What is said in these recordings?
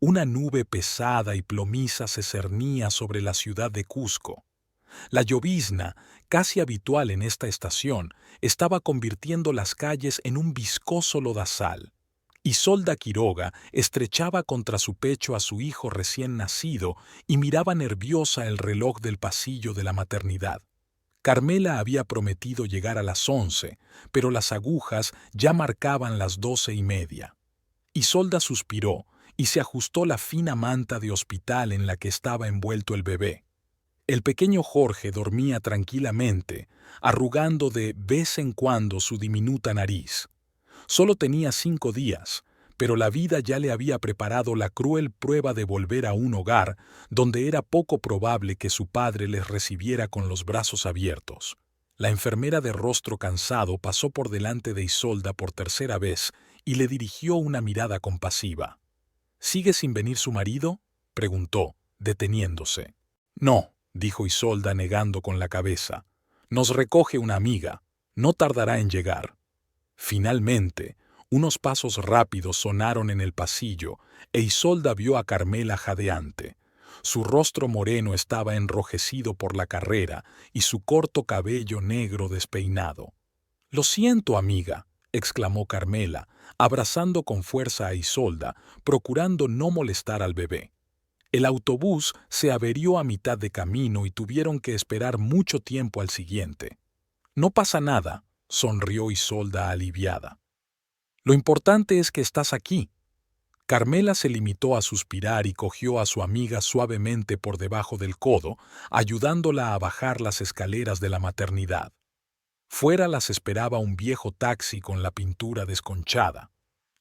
Una nube pesada y plomiza se cernía sobre la ciudad de Cusco. La llovizna, casi habitual en esta estación, estaba convirtiendo las calles en un viscoso lodazal. Isolda Quiroga estrechaba contra su pecho a su hijo recién nacido y miraba nerviosa el reloj del pasillo de la maternidad. Carmela había prometido llegar a las 11, pero las agujas ya marcaban las 12:30. Isolda suspiró y se ajustó la fina manta de hospital en la que estaba envuelto el bebé. El pequeño Jorge dormía tranquilamente, arrugando de vez en cuando su diminuta nariz. Solo tenía 5 días, pero la vida ya le había preparado la cruel prueba de volver a un hogar donde era poco probable que su padre les recibiera con los brazos abiertos. La enfermera de rostro cansado pasó por delante de Isolda por tercera vez y le dirigió una mirada compasiva. ¿Sigue sin venir su marido?, preguntó, deteniéndose. No, dijo Isolda negando con la cabeza. Nos recoge una amiga. No tardará en llegar. Finalmente, unos pasos rápidos sonaron en el pasillo e Isolda vio a Carmela jadeante. Su rostro moreno estaba enrojecido por la carrera y su corto cabello negro despeinado. «Lo siento, amiga», exclamó Carmela, abrazando con fuerza a Isolda, procurando no molestar al bebé. El autobús se averió a mitad de camino y tuvieron que esperar mucho tiempo al siguiente. «No pasa nada», sonrió Isolda aliviada. «Lo importante es que estás aquí». Carmela se limitó a suspirar y cogió a su amiga suavemente por debajo del codo, ayudándola a bajar las escaleras de la maternidad. Fuera las esperaba un viejo taxi con la pintura desconchada.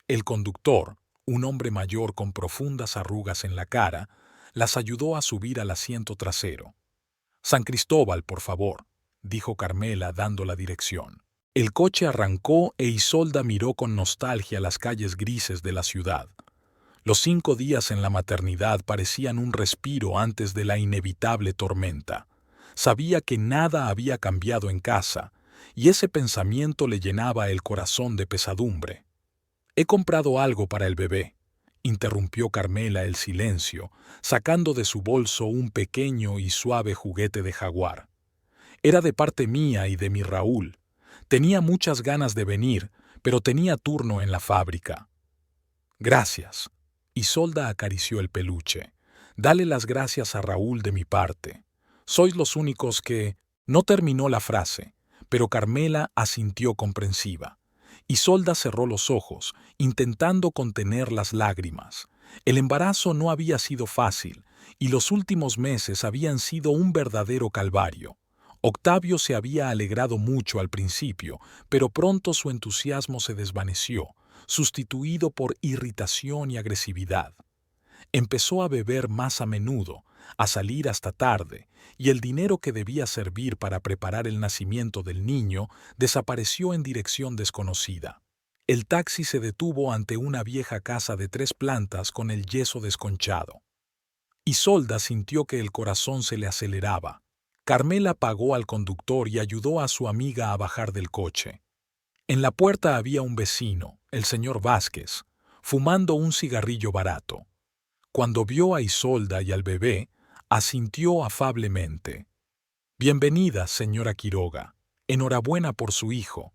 El conductor, un hombre mayor con profundas arrugas en la cara, las ayudó a subir al asiento trasero. «San Cristóbal, por favor», dijo Carmela dando la dirección. El coche arrancó e Isolda miró con nostalgia las calles grises de la ciudad. Los 5 días en la maternidad parecían un respiro antes de la inevitable tormenta. Sabía que nada había cambiado en casa, y ese pensamiento le llenaba el corazón de pesadumbre. «He comprado algo para el bebé», interrumpió Carmela el silencio, sacando de su bolso un pequeño y suave juguete de jaguar. «Era de parte mía y de mi Raúl. Tenía muchas ganas de venir, pero tenía turno en la fábrica». «Gracias». Isolda acarició el peluche. «Dale las gracias a Raúl de mi parte. Sois los únicos que...» No terminó la frase, pero Carmela asintió comprensiva. Isolda cerró los ojos, intentando contener las lágrimas. El embarazo no había sido fácil, y los últimos meses habían sido un verdadero calvario. Octavio se había alegrado mucho al principio, pero pronto su entusiasmo se desvaneció, sustituido por irritación y agresividad. Empezó a beber más a menudo, a salir hasta tarde, y el dinero que debía servir para preparar el nacimiento del niño desapareció en dirección desconocida. El taxi se detuvo ante una vieja casa de 3 plantas con el yeso desconchado. Isolda sintió que el corazón se le aceleraba. Carmela pagó al conductor y ayudó a su amiga a bajar del coche. En la puerta había un vecino, el señor Vázquez, fumando un cigarrillo barato. Cuando vio a Isolda y al bebé, asintió afablemente. «Bienvenida, señora Quiroga. Enhorabuena por su hijo».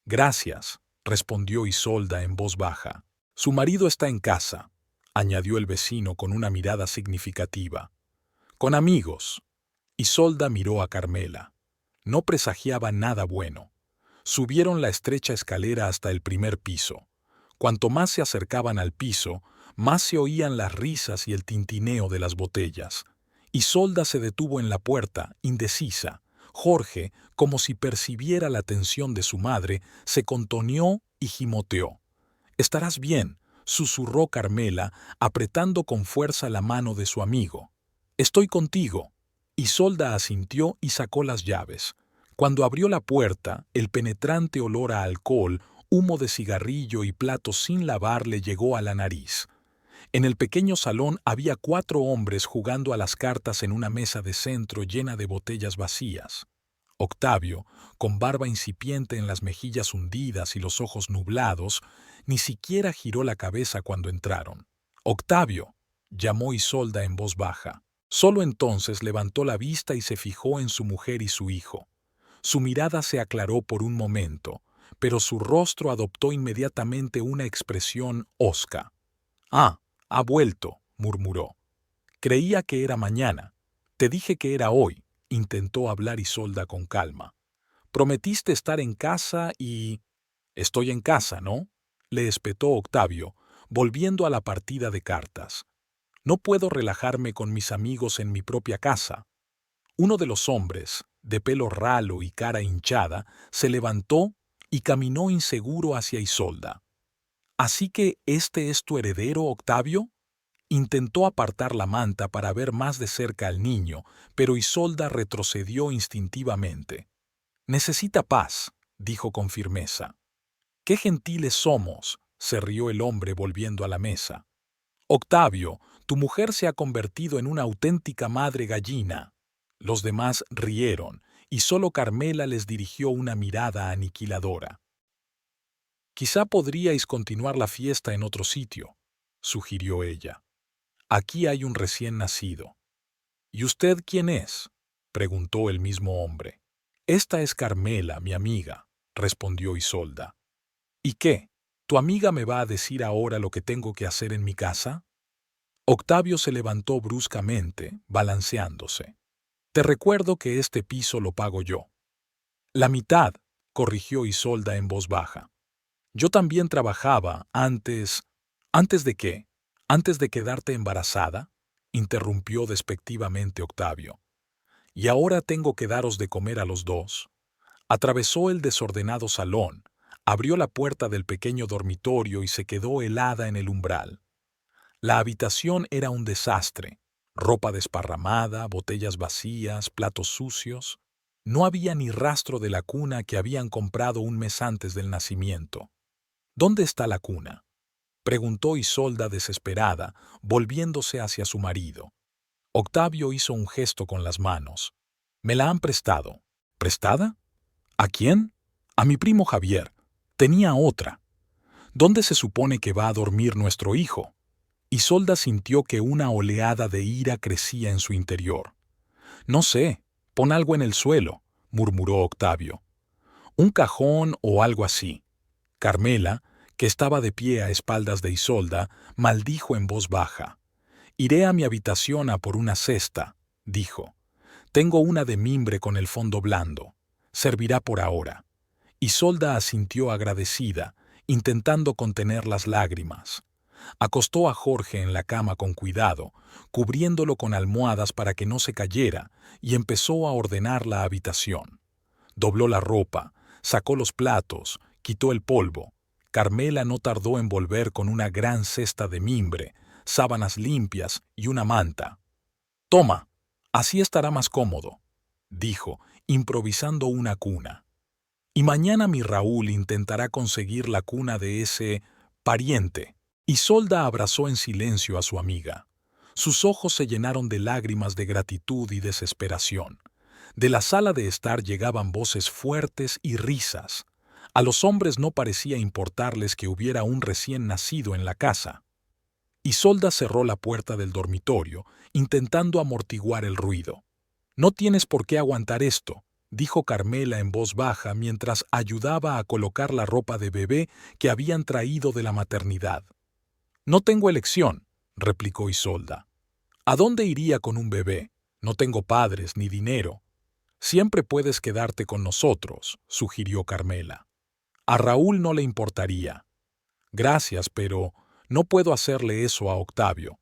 «Gracias», respondió Isolda en voz baja. «Su marido está en casa», añadió el vecino con una mirada significativa. «Con amigos». Isolda miró a Carmela. No presagiaba nada bueno. Subieron la estrecha escalera hasta el primer piso. Cuanto más se acercaban al piso, más se oían las risas y el tintineo de las botellas. Isolda se detuvo en la puerta, indecisa. Jorge, como si percibiera la tensión de su madre, se contoneó y gimoteó. «Estarás bien», susurró Carmela, apretando con fuerza la mano de su amigo. «Estoy contigo». Isolda asintió y sacó las llaves. Cuando abrió la puerta, el penetrante olor a alcohol, humo de cigarrillo y platos sin lavar le llegó a la nariz. En el pequeño salón había 4 hombres jugando a las cartas en una mesa de centro llena de botellas vacías. Octavio, con barba incipiente en las mejillas hundidas y los ojos nublados, ni siquiera giró la cabeza cuando entraron. Octavio, llamó Isolda en voz baja. Solo entonces levantó la vista y se fijó en su mujer y su hijo. Su mirada se aclaró por un momento, pero su rostro adoptó inmediatamente una expresión hosca. «Ah, ha vuelto», murmuró. «Creía que era mañana. Te dije que era hoy», intentó hablar Isolda con calma. «Prometiste estar en casa y...» «Estoy en casa, ¿no?», le espetó Octavio, volviendo a la partida de cartas. «No puedo relajarme con mis amigos en mi propia casa». Uno de los hombres, de pelo ralo y cara hinchada, se levantó y caminó inseguro hacia Isolda. «¿Así que este es tu heredero, Octavio?». Intentó apartar la manta para ver más de cerca al niño, pero Isolda retrocedió instintivamente. «Necesita paz», dijo con firmeza. «Qué gentiles somos», se rió el hombre volviendo a la mesa. «Octavio, tu mujer se ha convertido en una auténtica madre gallina». Los demás rieron, y solo Carmela les dirigió una mirada aniquiladora. «Quizá podríais continuar la fiesta en otro sitio», sugirió ella. «Aquí hay un recién nacido». «¿Y usted quién es?», preguntó el mismo hombre. «Esta es Carmela, mi amiga», respondió Isolda. «¿Y qué? ¿Tu amiga me va a decir ahora lo que tengo que hacer en mi casa?». Octavio se levantó bruscamente, balanceándose. «Te recuerdo que este piso lo pago yo». «La mitad», corrigió Isolda en voz baja. «Yo también trabajaba antes». «¿Antes de qué? ¿Antes de quedarte embarazada?», interrumpió despectivamente Octavio. «Y ahora tengo que daros de comer a los dos». Atravesó el desordenado salón, abrió la puerta del pequeño dormitorio y se quedó helada en el umbral. La habitación era un desastre. Ropa desparramada, botellas vacías, platos sucios. No había ni rastro de la cuna que habían comprado un mes antes del nacimiento. «¿Dónde está la cuna?», preguntó Isolda desesperada, volviéndose hacia su marido. Octavio hizo un gesto con las manos. «Me la han prestado». «¿Prestada? ¿A quién?». «A mi primo Javier. Tenía otra». «¿Dónde se supone que va a dormir nuestro hijo?». Isolda sintió que una oleada de ira crecía en su interior. «No sé, pon algo en el suelo», murmuró Octavio. «Un cajón o algo así». Carmela, que estaba de pie a espaldas de Isolda, maldijo en voz baja. «Iré a mi habitación a por una cesta», dijo. «Tengo una de mimbre con el fondo blando. Servirá por ahora». Isolda asintió agradecida, intentando contener las lágrimas. Acostó a Jorge en la cama con cuidado, cubriéndolo con almohadas para que no se cayera, y empezó a ordenar la habitación. Dobló la ropa, sacó los platos, quitó el polvo. Carmela no tardó en volver con una gran cesta de mimbre, sábanas limpias y una manta. «Toma, así estará más cómodo», dijo, improvisando una cuna. «Y mañana mi Raúl intentará conseguir la cuna de ese pariente». Isolda abrazó en silencio a su amiga. Sus ojos se llenaron de lágrimas de gratitud y desesperación. De la sala de estar llegaban voces fuertes y risas. A los hombres no parecía importarles que hubiera un recién nacido en la casa. Isolda cerró la puerta del dormitorio, intentando amortiguar el ruido. «No tienes por qué aguantar esto», dijo Carmela en voz baja mientras ayudaba a colocar la ropa de bebé que habían traído de la maternidad. «No tengo elección», replicó Isolda. «¿A dónde iría con un bebé? No tengo padres ni dinero». «Siempre puedes quedarte con nosotros», sugirió Carmela. «A Raúl no le importaría». «Gracias, pero no puedo hacerle eso a Octavio.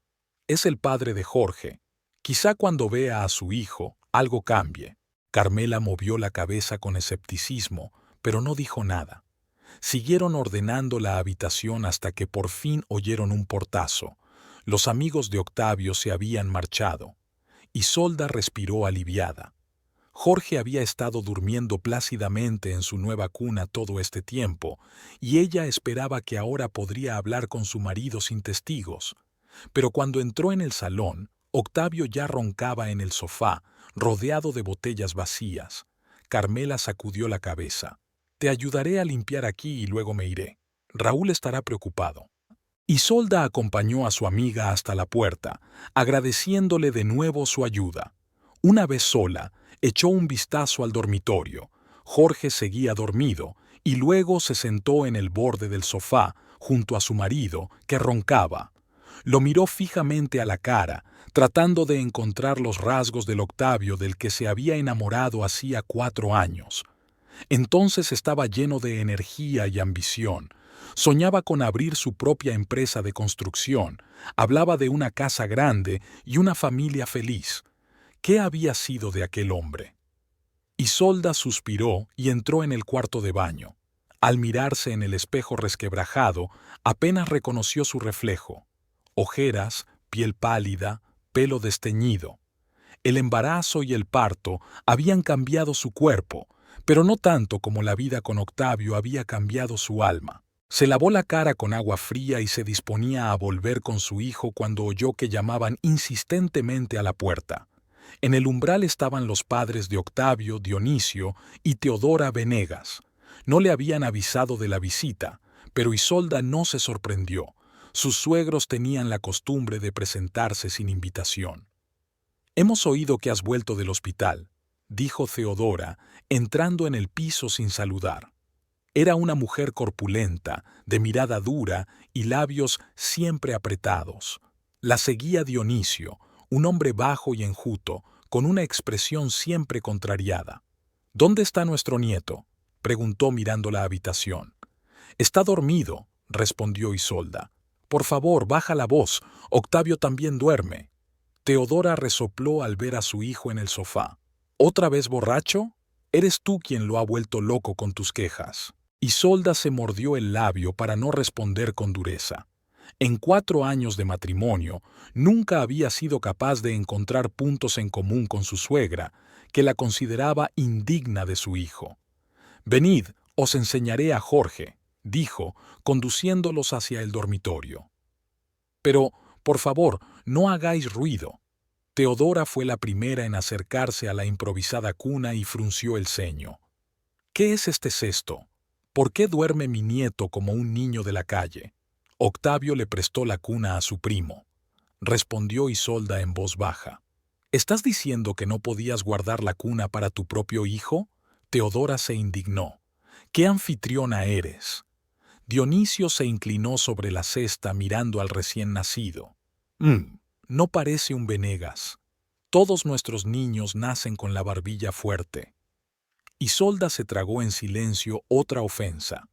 Es el padre de Jorge. Quizá cuando vea a su hijo, algo cambie». Carmela movió la cabeza con escepticismo, pero no dijo nada. Siguieron ordenando la habitación hasta que por fin oyeron un portazo. Los amigos de Octavio se habían marchado. Isolda respiró aliviada. Jorge había estado durmiendo plácidamente en su nueva cuna todo este tiempo, y ella esperaba que ahora podría hablar con su marido sin testigos. Pero cuando entró en el salón, Octavio ya roncaba en el sofá, rodeado de botellas vacías. Carmela sacudió la cabeza. «Te ayudaré a limpiar aquí y luego me iré. Raúl estará preocupado». Isolda acompañó a su amiga hasta la puerta, agradeciéndole de nuevo su ayuda. Una vez sola, echó un vistazo al dormitorio. Jorge seguía dormido y luego se sentó en el borde del sofá junto a su marido, que roncaba. Lo miró fijamente a la cara, tratando de encontrar los rasgos del Octavio del que se había enamorado hacía 4 años. Entonces estaba lleno de energía y ambición. Soñaba con abrir su propia empresa de construcción. Hablaba de una casa grande y una familia feliz. ¿Qué había sido de aquel hombre? Isolda suspiró y entró en el cuarto de baño. Al mirarse en el espejo resquebrajado, apenas reconoció su reflejo. Ojeras, piel pálida, pelo desteñido. El embarazo y el parto habían cambiado su cuerpo, pero no tanto como la vida con Octavio había cambiado su alma. Se lavó la cara con agua fría y se disponía a volver con su hijo cuando oyó que llamaban insistentemente a la puerta. En el umbral estaban los padres de Octavio, Dionisio y Teodora Venegas. No le habían avisado de la visita, pero Isolda no se sorprendió. Sus suegros tenían la costumbre de presentarse sin invitación. «Hemos oído que has vuelto del hospital», dijo Teodora, entrando en el piso sin saludar. Era una mujer corpulenta, de mirada dura y labios siempre apretados. La seguía Dionisio, un hombre bajo y enjuto, con una expresión siempre contrariada. «¿Dónde está nuestro nieto?», preguntó mirando la habitación. «Está dormido», respondió Isolda. «Por favor, baja la voz, Octavio también duerme». Teodora resopló al ver a su hijo en el sofá. «¿Otra vez borracho? Eres tú quien lo ha vuelto loco con tus quejas». Isolda se mordió el labio para no responder con dureza. En 4 años de matrimonio, nunca había sido capaz de encontrar puntos en común con su suegra, que la consideraba indigna de su hijo. «Venid, os enseñaré a Jorge», dijo, conduciéndolos hacia el dormitorio. «Pero, por favor, no hagáis ruido». Teodora fue la primera en acercarse a la improvisada cuna y frunció el ceño. «¿Qué es este cesto? ¿Por qué duerme mi nieto como un niño de la calle?» Octavio le prestó la cuna a su primo. Respondió Isolda en voz baja. «¿Estás diciendo que no podías guardar la cuna para tu propio hijo?» Teodora se indignó. «¿Qué anfitriona eres?» Dionisio se inclinó sobre la cesta mirando al recién nacido. No parece un Venegas. Todos nuestros niños nacen con la barbilla fuerte». Isolda se tragó en silencio otra ofensa.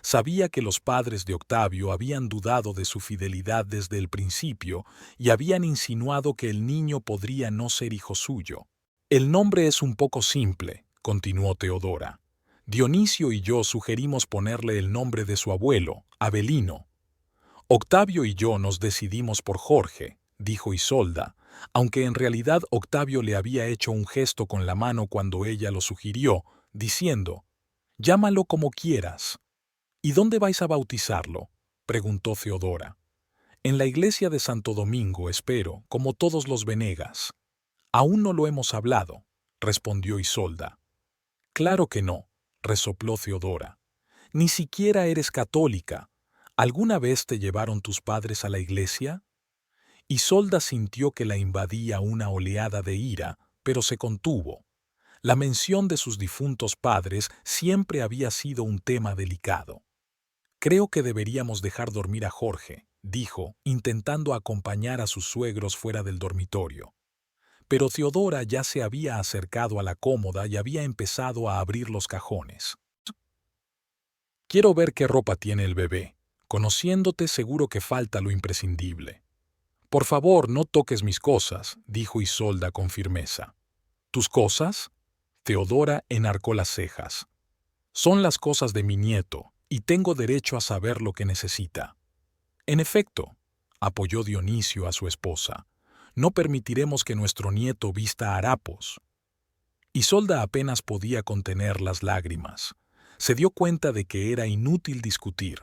Sabía que los padres de Octavio habían dudado de su fidelidad desde el principio y habían insinuado que el niño podría no ser hijo suyo. «El nombre es un poco simple», continuó Teodora. «Dionisio y yo sugerimos ponerle el nombre de su abuelo, Avelino. Octavio y yo nos decidimos por Jorge», dijo Isolda, aunque en realidad Octavio le había hecho un gesto con la mano cuando ella lo sugirió, diciendo: «Llámalo como quieras». «¿Y dónde vais a bautizarlo?», preguntó Teodora. «En la iglesia de Santo Domingo, espero, como todos los Venegas». «Aún no lo hemos hablado», respondió Isolda. «Claro que no», resopló Teodora. «Ni siquiera eres católica. ¿Alguna vez te llevaron tus padres a la iglesia?». Isolda sintió que la invadía una oleada de ira, pero se contuvo. La mención de sus difuntos padres siempre había sido un tema delicado. «Creo que deberíamos dejar dormir a Jorge», dijo, intentando acompañar a sus suegros fuera del dormitorio. Pero Teodora ya se había acercado a la cómoda y había empezado a abrir los cajones. «Quiero ver qué ropa tiene el bebé. Conociéndote, seguro que falta lo imprescindible». «Por favor, no toques mis cosas», dijo Isolda con firmeza. «¿Tus cosas?». Teodora enarcó las cejas. «Son las cosas de mi nieto, y tengo derecho a saber lo que necesita». «En efecto», apoyó Dionisio a su esposa, «no permitiremos que nuestro nieto vista harapos». Isolda apenas podía contener las lágrimas. Se dio cuenta de que era inútil discutir.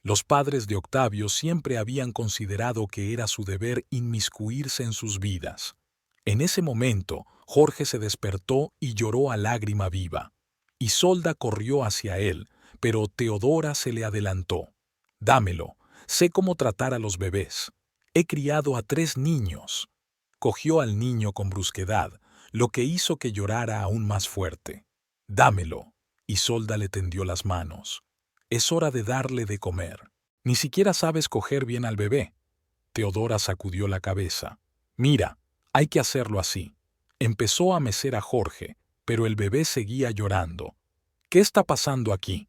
Los padres de Octavio siempre habían considerado que era su deber inmiscuirse en sus vidas. En ese momento, Jorge se despertó y lloró a lágrima viva. Isolda corrió hacia él, pero Teodora se le adelantó. «Dámelo, Sé cómo tratar a los bebés. He criado a 3 niños. Cogió al niño con brusquedad, lo que hizo que llorara aún más fuerte. Dámelo. Isolda le tendió las manos. Es hora de darle de comer. Ni siquiera sabes coger bien al bebé. Teodora sacudió la cabeza. Mira, hay que hacerlo así. Empezó a mecer a Jorge, pero el bebé seguía llorando. ¿Qué está pasando aquí?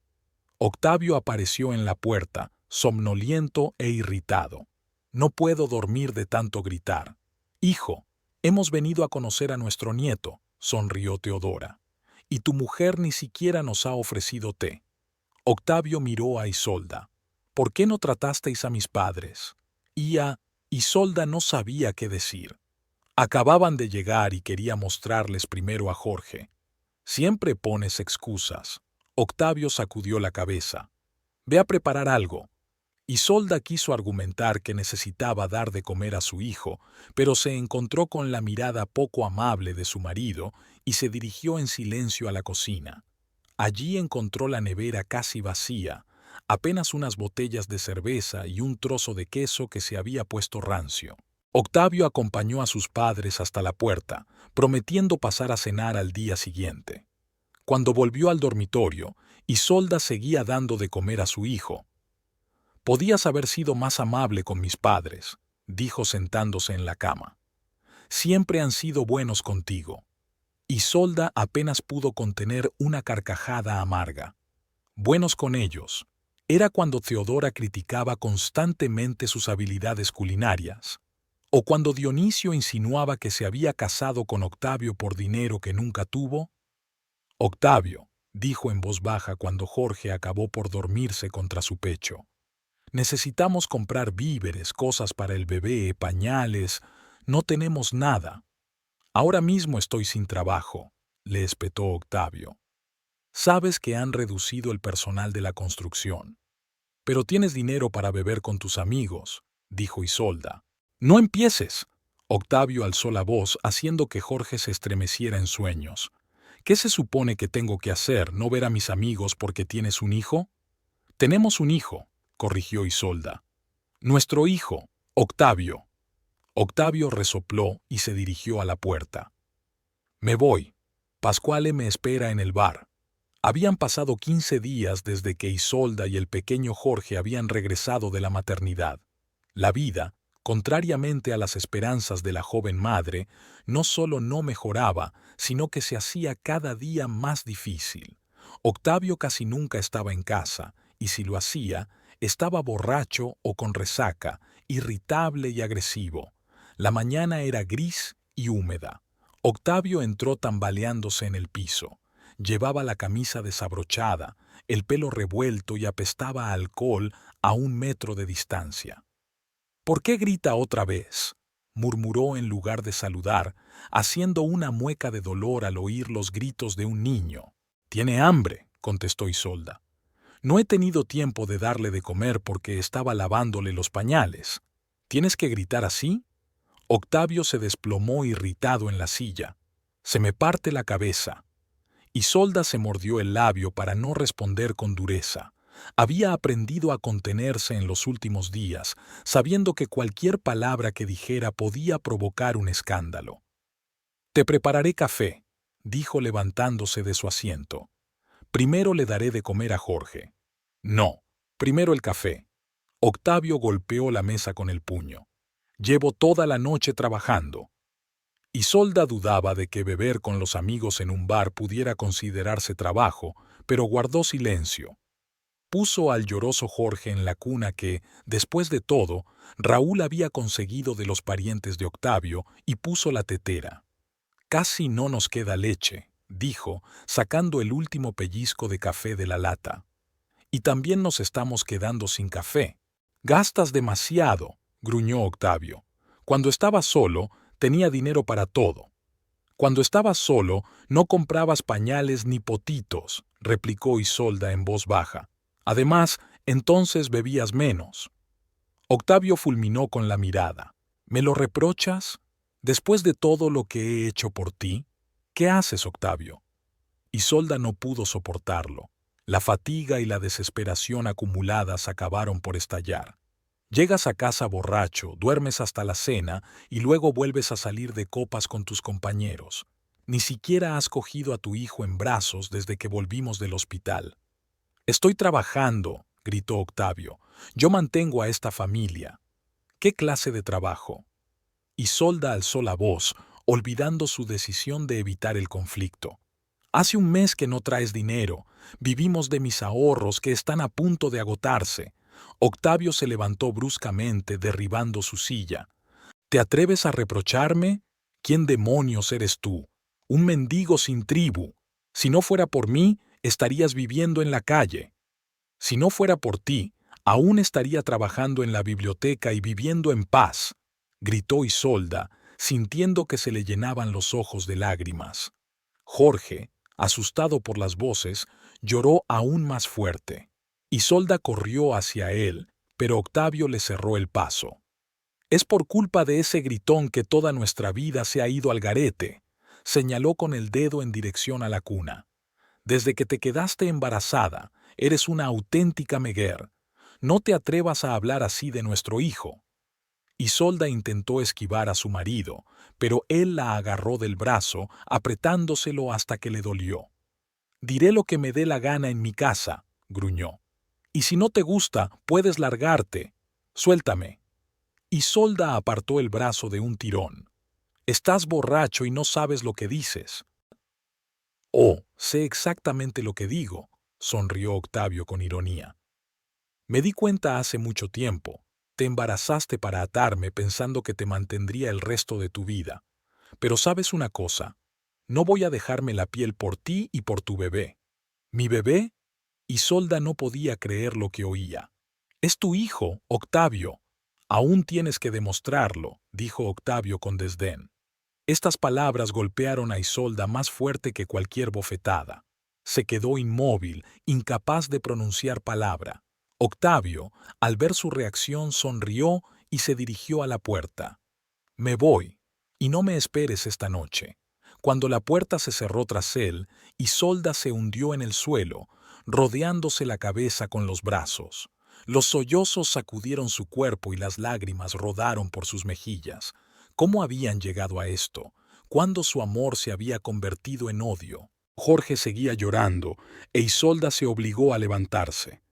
Octavio apareció en la puerta, somnoliento e irritado. No puedo dormir de tanto gritar. Hijo, hemos venido a conocer a nuestro nieto, sonrió Teodora. Y tu mujer ni siquiera nos ha ofrecido té. Octavio miró a Isolda. ¿Por qué no tratasteis a mis padres? Isolda no sabía qué decir. Acababan de llegar y quería mostrarles primero a Jorge. Siempre pones excusas. Octavio sacudió la cabeza. Ve a preparar algo. Isolda quiso argumentar que necesitaba dar de comer a su hijo, pero se encontró con la mirada poco amable de su marido y se dirigió en silencio a la cocina. Allí encontró la nevera casi vacía, apenas unas botellas de cerveza y un trozo de queso que se había puesto rancio. Octavio acompañó a sus padres hasta la puerta, prometiendo pasar a cenar al día siguiente. Cuando volvió al dormitorio, Isolda seguía dando de comer a su hijo. Podías haber sido más amable con mis padres, dijo sentándose en la cama. Siempre han sido buenos contigo. Isolda apenas pudo contener una carcajada amarga. Buenos con ellos. Era cuando Teodora criticaba constantemente sus habilidades culinarias, o cuando Dionisio insinuaba que se había casado con Octavio por dinero que nunca tuvo. Octavio, dijo en voz baja cuando Jorge acabó por dormirse contra su pecho. Necesitamos comprar víveres, cosas para el bebé, pañales. No tenemos nada. Ahora mismo estoy sin trabajo, le espetó Octavio. Sabes que han reducido el personal de la construcción. Pero tienes dinero para beber con tus amigos, dijo Isolda. No empieces. Octavio alzó la voz haciendo que Jorge se estremeciera en sueños. ¿Qué se supone que tengo que hacer, no ver a mis amigos porque tienes un hijo? Tenemos un hijo, corrigió Isolda. Nuestro hijo, Octavio. Octavio resopló y se dirigió a la puerta. Me voy. Pascuale me espera en el bar. Habían pasado 15 días desde que Isolda y el pequeño Jorge habían regresado de la maternidad. La vida, contrariamente a las esperanzas de la joven madre, no solo no mejoraba, sino que se hacía cada día más difícil. Octavio casi nunca estaba en casa, y si lo hacía, estaba borracho o con resaca, irritable y agresivo. La mañana era gris y húmeda. Octavio entró tambaleándose en el piso. Llevaba la camisa desabrochada, el pelo revuelto y apestaba a alcohol a 1 metro de distancia. ¿Por qué grita otra vez?, murmuró en lugar de saludar, haciendo una mueca de dolor al oír los gritos de un niño. «Tiene hambre», contestó Isolda. «No he tenido tiempo de darle de comer porque estaba lavándole los pañales. ¿Tienes que gritar así?» Octavio se desplomó irritado en la silla. «Se me parte la cabeza». Isolda se mordió el labio para no responder con dureza. Había aprendido a contenerse en los últimos días, sabiendo que cualquier palabra que dijera podía provocar un escándalo. «Te prepararé café», dijo levantándose de su asiento. «Primero le daré de comer a Jorge». «No, primero el café». Octavio golpeó la mesa con el puño. «Llevo toda la noche trabajando». Isolda dudaba de que beber con los amigos en un bar pudiera considerarse trabajo, pero guardó silencio. Puso al lloroso Jorge en la cuna que, después de todo, Raúl había conseguido de los parientes de Octavio y puso la tetera. «Casi no nos queda leche», dijo, sacando el último pellizco de café de la lata. «Y también nos estamos quedando sin café». «Gastas demasiado», gruñó Octavio. «Cuando estabas solo, tenía dinero para todo». «Cuando estabas solo, no comprabas pañales ni potitos», replicó Isolda en voz baja. «Además, entonces bebías menos». Octavio fulminó con la mirada. «¿Me lo reprochas? Después de todo lo que he hecho por ti, ¿qué haces, Octavio?» Isolda no pudo soportarlo. La fatiga y la desesperación acumuladas acabaron por estallar. Llegas a casa borracho, duermes hasta la cena y luego vuelves a salir de copas con tus compañeros. Ni siquiera has cogido a tu hijo en brazos desde que volvimos del hospital. Estoy trabajando, gritó Octavio. Yo mantengo a esta familia. ¿Qué clase de trabajo? Isolda alzó la voz, olvidando su decisión de evitar el conflicto. Hace un mes que no traes dinero. Vivimos de mis ahorros que están a punto de agotarse. Octavio se levantó bruscamente, derribando su silla. ¿Te atreves a reprocharme? ¿Quién demonios eres tú? Un mendigo sin tribu. Si no fuera por mí, estarías viviendo en la calle. Si no fuera por ti, aún estaría trabajando en la biblioteca y viviendo en paz, gritó Isolda, sintiendo que se le llenaban los ojos de lágrimas. Jorge, asustado por las voces, lloró aún más fuerte. Isolda corrió hacia él, pero Octavio le cerró el paso. Es por culpa de ese gritón que toda nuestra vida se ha ido al garete, señaló con el dedo en dirección a la cuna. Desde que te quedaste embarazada, eres una auténtica meguer. No te atrevas a hablar así de nuestro hijo. Isolda intentó esquivar a su marido, pero él la agarró del brazo, apretándoselo hasta que le dolió. Diré lo que me dé la gana en mi casa, gruñó. Y si no te gusta, puedes largarte. Suéltame. Isolda apartó el brazo de un tirón. Estás borracho y no sabes lo que dices. Oh, sé exactamente lo que digo, sonrió Octavio con ironía. Me di cuenta hace mucho tiempo. Te embarazaste para atarme pensando que te mantendría el resto de tu vida. Pero sabes una cosa, no voy a dejarme la piel por ti y por tu bebé. ¿Mi bebé? Isolda no podía creer lo que oía. Es tu hijo, Octavio. Aún tienes que demostrarlo, dijo Octavio con desdén. Estas palabras golpearon a Isolda más fuerte que cualquier bofetada. Se quedó inmóvil, incapaz de pronunciar palabra. Octavio, al ver su reacción, sonrió y se dirigió a la puerta. Me voy, y no me esperes esta noche. Cuando la puerta se cerró tras él, Isolda se hundió en el suelo, rodeándose la cabeza con los brazos. Los sollozos sacudieron su cuerpo y las lágrimas rodaron por sus mejillas. ¿Cómo habían llegado a esto? ¿Cuándo su amor se había convertido en odio? Jorge seguía llorando, e Isolda se obligó a levantarse.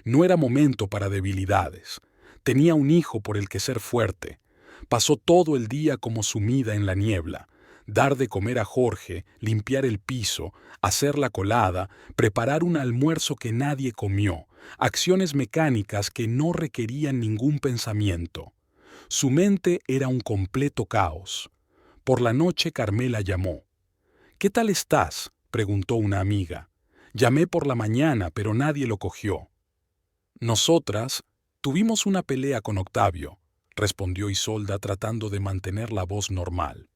No era momento para debilidades. Tenía un hijo por el que ser fuerte. Pasó todo el día como sumida en la niebla. Dar de comer a Jorge, limpiar el piso, hacer la colada, preparar un almuerzo que nadie comió, acciones mecánicas que no requerían ningún pensamiento. Su mente era un completo caos. Por la noche Carmela llamó. ¿Qué tal estás?, preguntó una amiga. Llamé por la mañana, pero nadie lo cogió. Nosotras tuvimos una pelea con Octavio, respondió Isolda tratando de mantener la voz normal.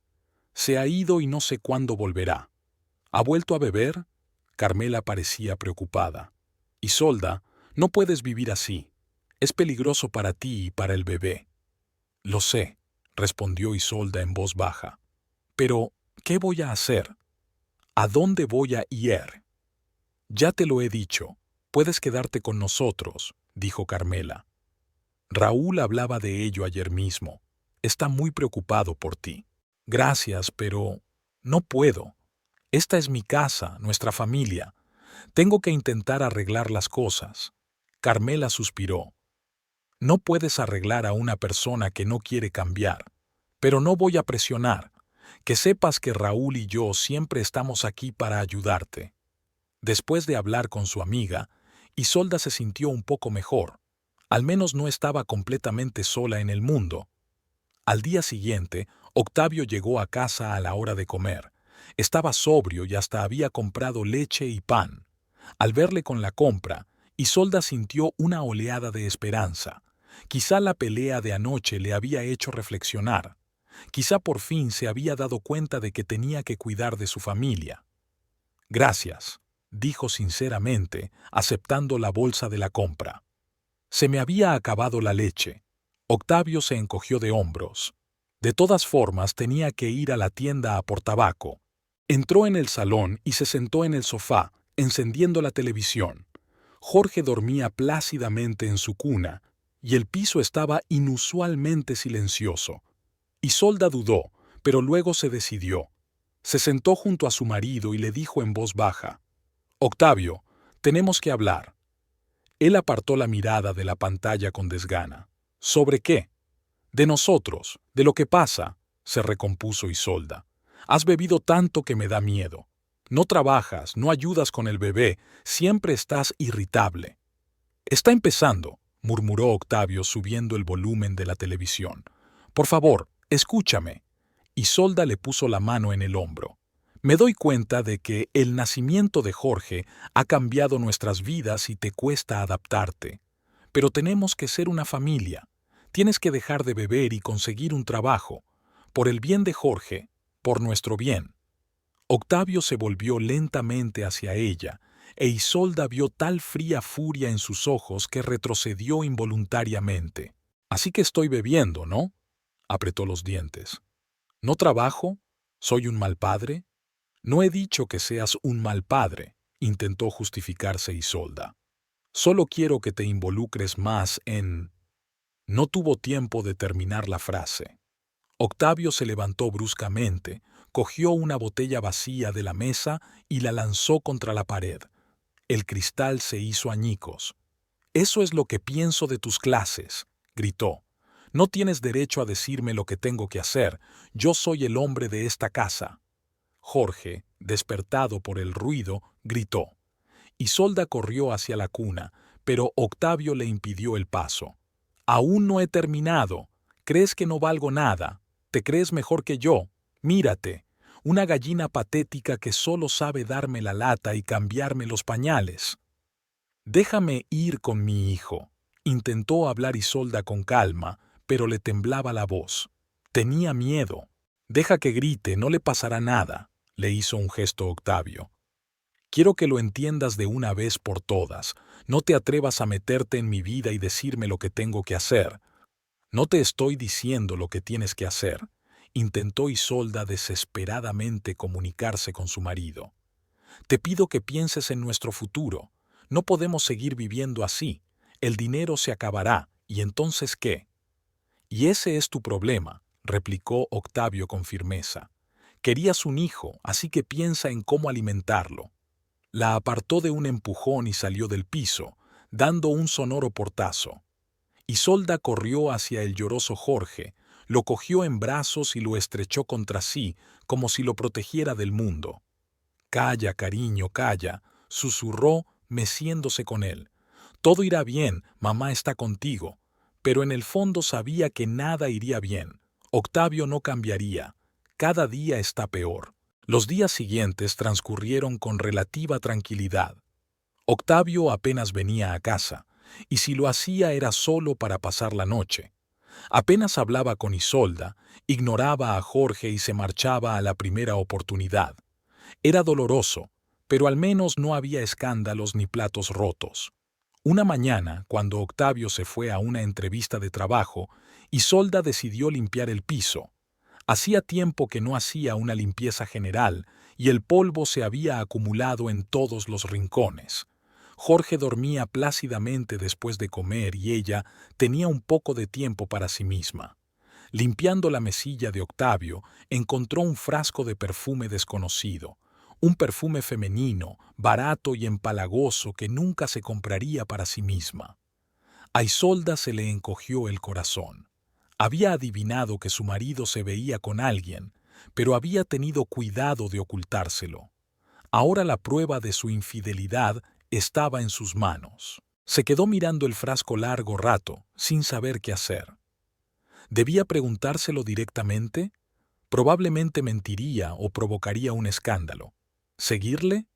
Se ha ido y no sé cuándo volverá. ¿Ha vuelto a beber? Carmela parecía preocupada. Isolda, no puedes vivir así. Es peligroso para ti y para el bebé. Lo sé, respondió Isolda en voz baja. Pero, ¿qué voy a hacer? ¿A dónde voy a ir? Ya te lo he dicho. Puedes quedarte con nosotros, dijo Carmela. Raúl hablaba de ello ayer mismo. Está muy preocupado por ti. Gracias, pero no puedo. Esta es mi casa, nuestra familia. Tengo que intentar arreglar las cosas. Carmela suspiró. No puedes arreglar a una persona que no quiere cambiar. Pero no voy a presionar. Que sepas que Raúl y yo siempre estamos aquí para ayudarte. Después de hablar con su amiga, Isolda se sintió un poco mejor. Al menos no estaba completamente sola en el mundo. Al día siguiente, Octavio llegó a casa a la hora de comer. Estaba sobrio y hasta había comprado leche y pan. Al verle con la compra, Isolda sintió una oleada de esperanza. Quizá la pelea de anoche le había hecho reflexionar. Quizá por fin se había dado cuenta de que tenía que cuidar de su familia. Gracias, dijo sinceramente, aceptando la bolsa de la compra. Se me había acabado la leche. Octavio se encogió de hombros. De todas formas, tenía que ir a la tienda a por tabaco. Entró en el salón y se sentó en el sofá, encendiendo la televisión. Jorge dormía plácidamente en su cuna, y el piso estaba inusualmente silencioso. Isolda dudó, pero luego se decidió. Se sentó junto a su marido y le dijo en voz baja: «Octavio, tenemos que hablar». Él apartó la mirada de la pantalla con desgana. «¿Sobre qué?» «De nosotros, de lo que pasa», se recompuso Isolda. «Has bebido tanto que me da miedo. No trabajas, no ayudas con el bebé, siempre estás irritable». «Está empezando», murmuró Octavio subiendo el volumen de la televisión. «Por favor, escúchame». Isolda le puso la mano en el hombro. «Me doy cuenta de que el nacimiento de Jorge ha cambiado nuestras vidas y te cuesta adaptarte. Pero tenemos que ser una familia. Tienes que dejar de beber y conseguir un trabajo. Por el bien de Jorge, por nuestro bien». Octavio se volvió lentamente hacia ella, e Isolda vio tal fría furia en sus ojos que retrocedió involuntariamente. «Así que estoy bebiendo, ¿no?», apretó los dientes. «¿No trabajo? ¿Soy un mal padre?» «No he dicho que seas un mal padre», intentó justificarse Isolda. «Solo quiero que te involucres más en...». No tuvo tiempo de terminar la frase. Octavio se levantó bruscamente, cogió una botella vacía de la mesa y la lanzó contra la pared. El cristal se hizo añicos. «Eso es lo que pienso de tus clases», gritó. «No tienes derecho a decirme lo que tengo que hacer. Yo soy el hombre de esta casa». Jorge, despertado por el ruido, gritó. Isolda corrió hacia la cuna, pero Octavio le impidió el paso. «Aún no he terminado. ¿Crees que no valgo nada? ¿Te crees mejor que yo? Mírate, una gallina patética que solo sabe darme la lata y cambiarme los pañales». «Déjame ir con mi hijo», intentó hablar Isolda con calma, pero le temblaba la voz. Tenía miedo. «Deja que grite, no le pasará nada», le hizo un gesto Octavio. «Quiero que lo entiendas de una vez por todas. No te atrevas a meterte en mi vida y decirme lo que tengo que hacer». «No te estoy diciendo lo que tienes que hacer», intentó Isolda desesperadamente comunicarse con su marido. «Te pido que pienses en nuestro futuro. No podemos seguir viviendo así. El dinero se acabará, ¿y entonces qué?». «Y ese es tu problema», replicó Octavio con firmeza. «Querías un hijo, así que piensa en cómo alimentarlo». La apartó de un empujón y salió del piso, dando un sonoro portazo. Isolda corrió hacia el lloroso Jorge, lo cogió en brazos y lo estrechó contra sí, como si lo protegiera del mundo. «Calla, cariño, calla», susurró, meciéndose con él. «Todo irá bien, mamá está contigo». Pero en el fondo sabía que nada iría bien. Octavio no cambiaría. Cada día está peor. Los días siguientes transcurrieron con relativa tranquilidad. Octavio apenas venía a casa, y si lo hacía era solo para pasar la noche. Apenas hablaba con Isolda, ignoraba a Jorge y se marchaba a la primera oportunidad. Era doloroso, pero al menos no había escándalos ni platos rotos. Una mañana, cuando Octavio se fue a una entrevista de trabajo, Isolda decidió limpiar el piso. Hacía tiempo que no hacía una limpieza general y el polvo se había acumulado en todos los rincones. Jorge dormía plácidamente después de comer y ella tenía un poco de tiempo para sí misma. Limpiando la mesilla de Octavio, encontró un frasco de perfume desconocido, un perfume femenino, barato y empalagoso que nunca se compraría para sí misma. A Isolda se le encogió el corazón. Había adivinado que su marido se veía con alguien, pero había tenido cuidado de ocultárselo. Ahora la prueba de su infidelidad estaba en sus manos. Se quedó mirando el frasco largo rato, sin saber qué hacer. ¿Debía preguntárselo directamente? Probablemente mentiría o provocaría un escándalo. ¿Seguirle?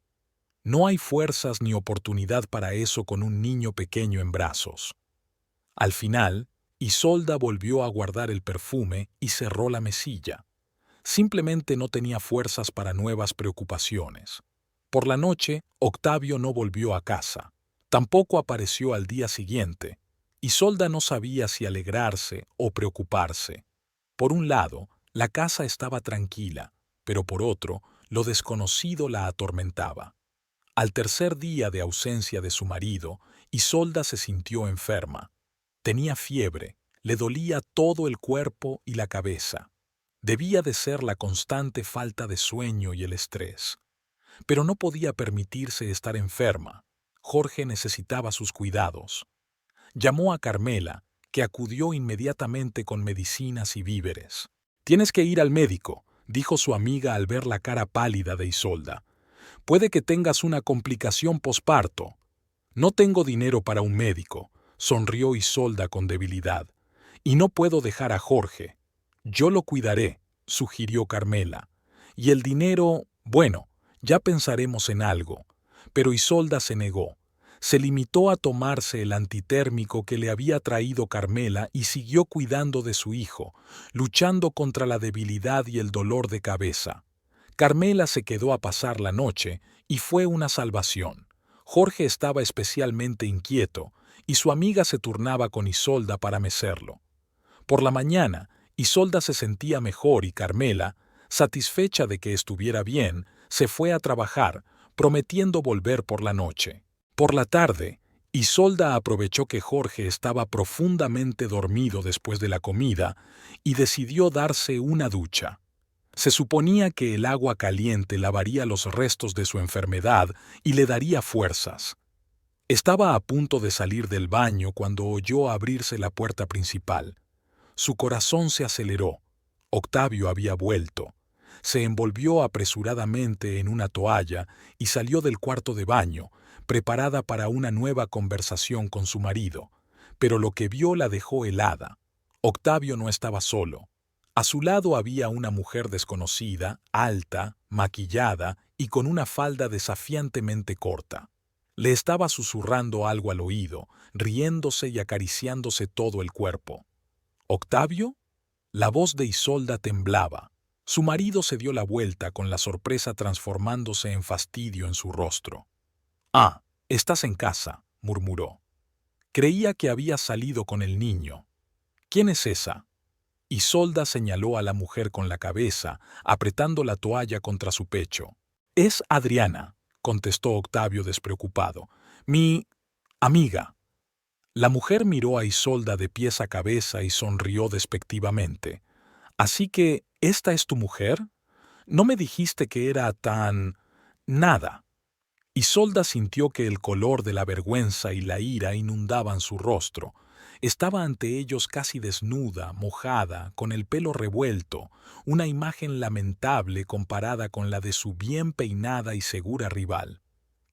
No hay fuerzas ni oportunidad para eso con un niño pequeño en brazos. Al final, Isolda volvió a guardar el perfume y cerró la mesilla. Simplemente no tenía fuerzas para nuevas preocupaciones. Por la noche, Octavio no volvió a casa. Tampoco apareció al día siguiente. Isolda no sabía si alegrarse o preocuparse. Por un lado, la casa estaba tranquila, pero por otro, lo desconocido la atormentaba. Al tercer día de ausencia de su marido, Isolda se sintió enferma. Tenía fiebre, le dolía todo el cuerpo y la cabeza. Debía de ser la constante falta de sueño y el estrés. Pero no podía permitirse estar enferma. Jorge necesitaba sus cuidados. Llamó a Carmela, que acudió inmediatamente con medicinas y víveres. «Tienes que ir al médico», dijo su amiga al ver la cara pálida de Isolda. «Puede que tengas una complicación posparto». «No tengo dinero para un médico», sonrió Isolda con debilidad. «Y no puedo dejar a Jorge». «Yo lo cuidaré», sugirió Carmela. «Y el dinero, bueno, ya pensaremos en algo». Pero Isolda se negó. Se limitó a tomarse el antitérmico que le había traído Carmela y siguió cuidando de su hijo, luchando contra la debilidad y el dolor de cabeza. Carmela se quedó a pasar la noche y fue una salvación. Jorge estaba especialmente inquieto y su amiga se turnaba con Isolda para mecerlo. Por la mañana, Isolda se sentía mejor y Carmela, satisfecha de que estuviera bien, se fue a trabajar, prometiendo volver por la noche. Por la tarde, Isolda aprovechó que Jorge estaba profundamente dormido después de la comida y decidió darse una ducha. Se suponía que el agua caliente lavaría los restos de su enfermedad y le daría fuerzas. Estaba a punto de salir del baño cuando oyó abrirse la puerta principal. Su corazón se aceleró. Octavio había vuelto. Se envolvió apresuradamente en una toalla y salió del cuarto de baño, preparada para una nueva conversación con su marido. Pero lo que vio la dejó helada. Octavio no estaba solo. A su lado había una mujer desconocida, alta, maquillada y con una falda desafiantemente corta. Le estaba susurrando algo al oído, riéndose y acariciándose todo el cuerpo. ¿Octavio? La voz de Isolda temblaba. Su marido se dio la vuelta con la sorpresa transformándose en fastidio en su rostro. «Ah, estás en casa», murmuró. «Creía que habías salido con el niño». «¿Quién es esa?» Isolda señaló a la mujer con la cabeza, apretando la toalla contra su pecho. «Es Adriana», contestó Octavio despreocupado. «Mi amiga». La mujer miró a Isolda de pies a cabeza y sonrió despectivamente. «¿Así que esta es tu mujer? ¿No me dijiste que era tan... nada?» Isolda sintió que el color de la vergüenza y la ira inundaban su rostro. Estaba ante ellos casi desnuda, mojada, con el pelo revuelto, una imagen lamentable comparada con la de su bien peinada y segura rival.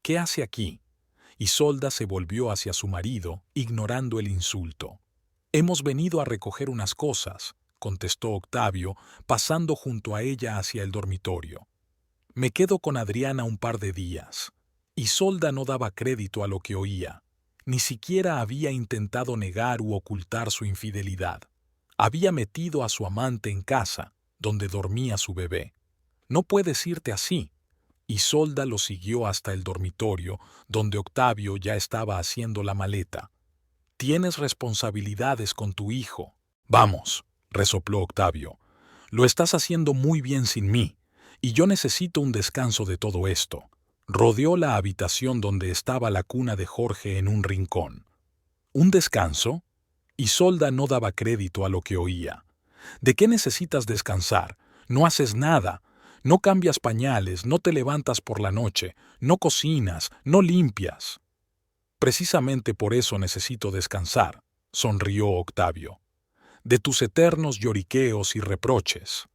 «¿Qué hace aquí?» Isolda se volvió hacia su marido, ignorando el insulto. «Hemos venido a recoger unas cosas», contestó Octavio, pasando junto a ella hacia el dormitorio. «Me quedo con Adriana un par de días». Isolda no daba crédito a lo que oía. Ni siquiera había intentado negar u ocultar su infidelidad. Había metido a su amante en casa, donde dormía su bebé. «No puedes irte así». Isolda lo siguió hasta el dormitorio, donde Octavio ya estaba haciendo la maleta. «Tienes responsabilidades con tu hijo». «Vamos», resopló Octavio. «Lo estás haciendo muy bien sin mí, y yo necesito un descanso de todo esto». Rodeó la habitación donde estaba la cuna de Jorge en un rincón. ¿Un descanso? Isolda no daba crédito a lo que oía. ¿De qué necesitas descansar? No haces nada. No cambias pañales, no te levantas por la noche, no cocinas, no limpias. Precisamente por eso necesito descansar, sonrió Octavio. De tus eternos lloriqueos y reproches.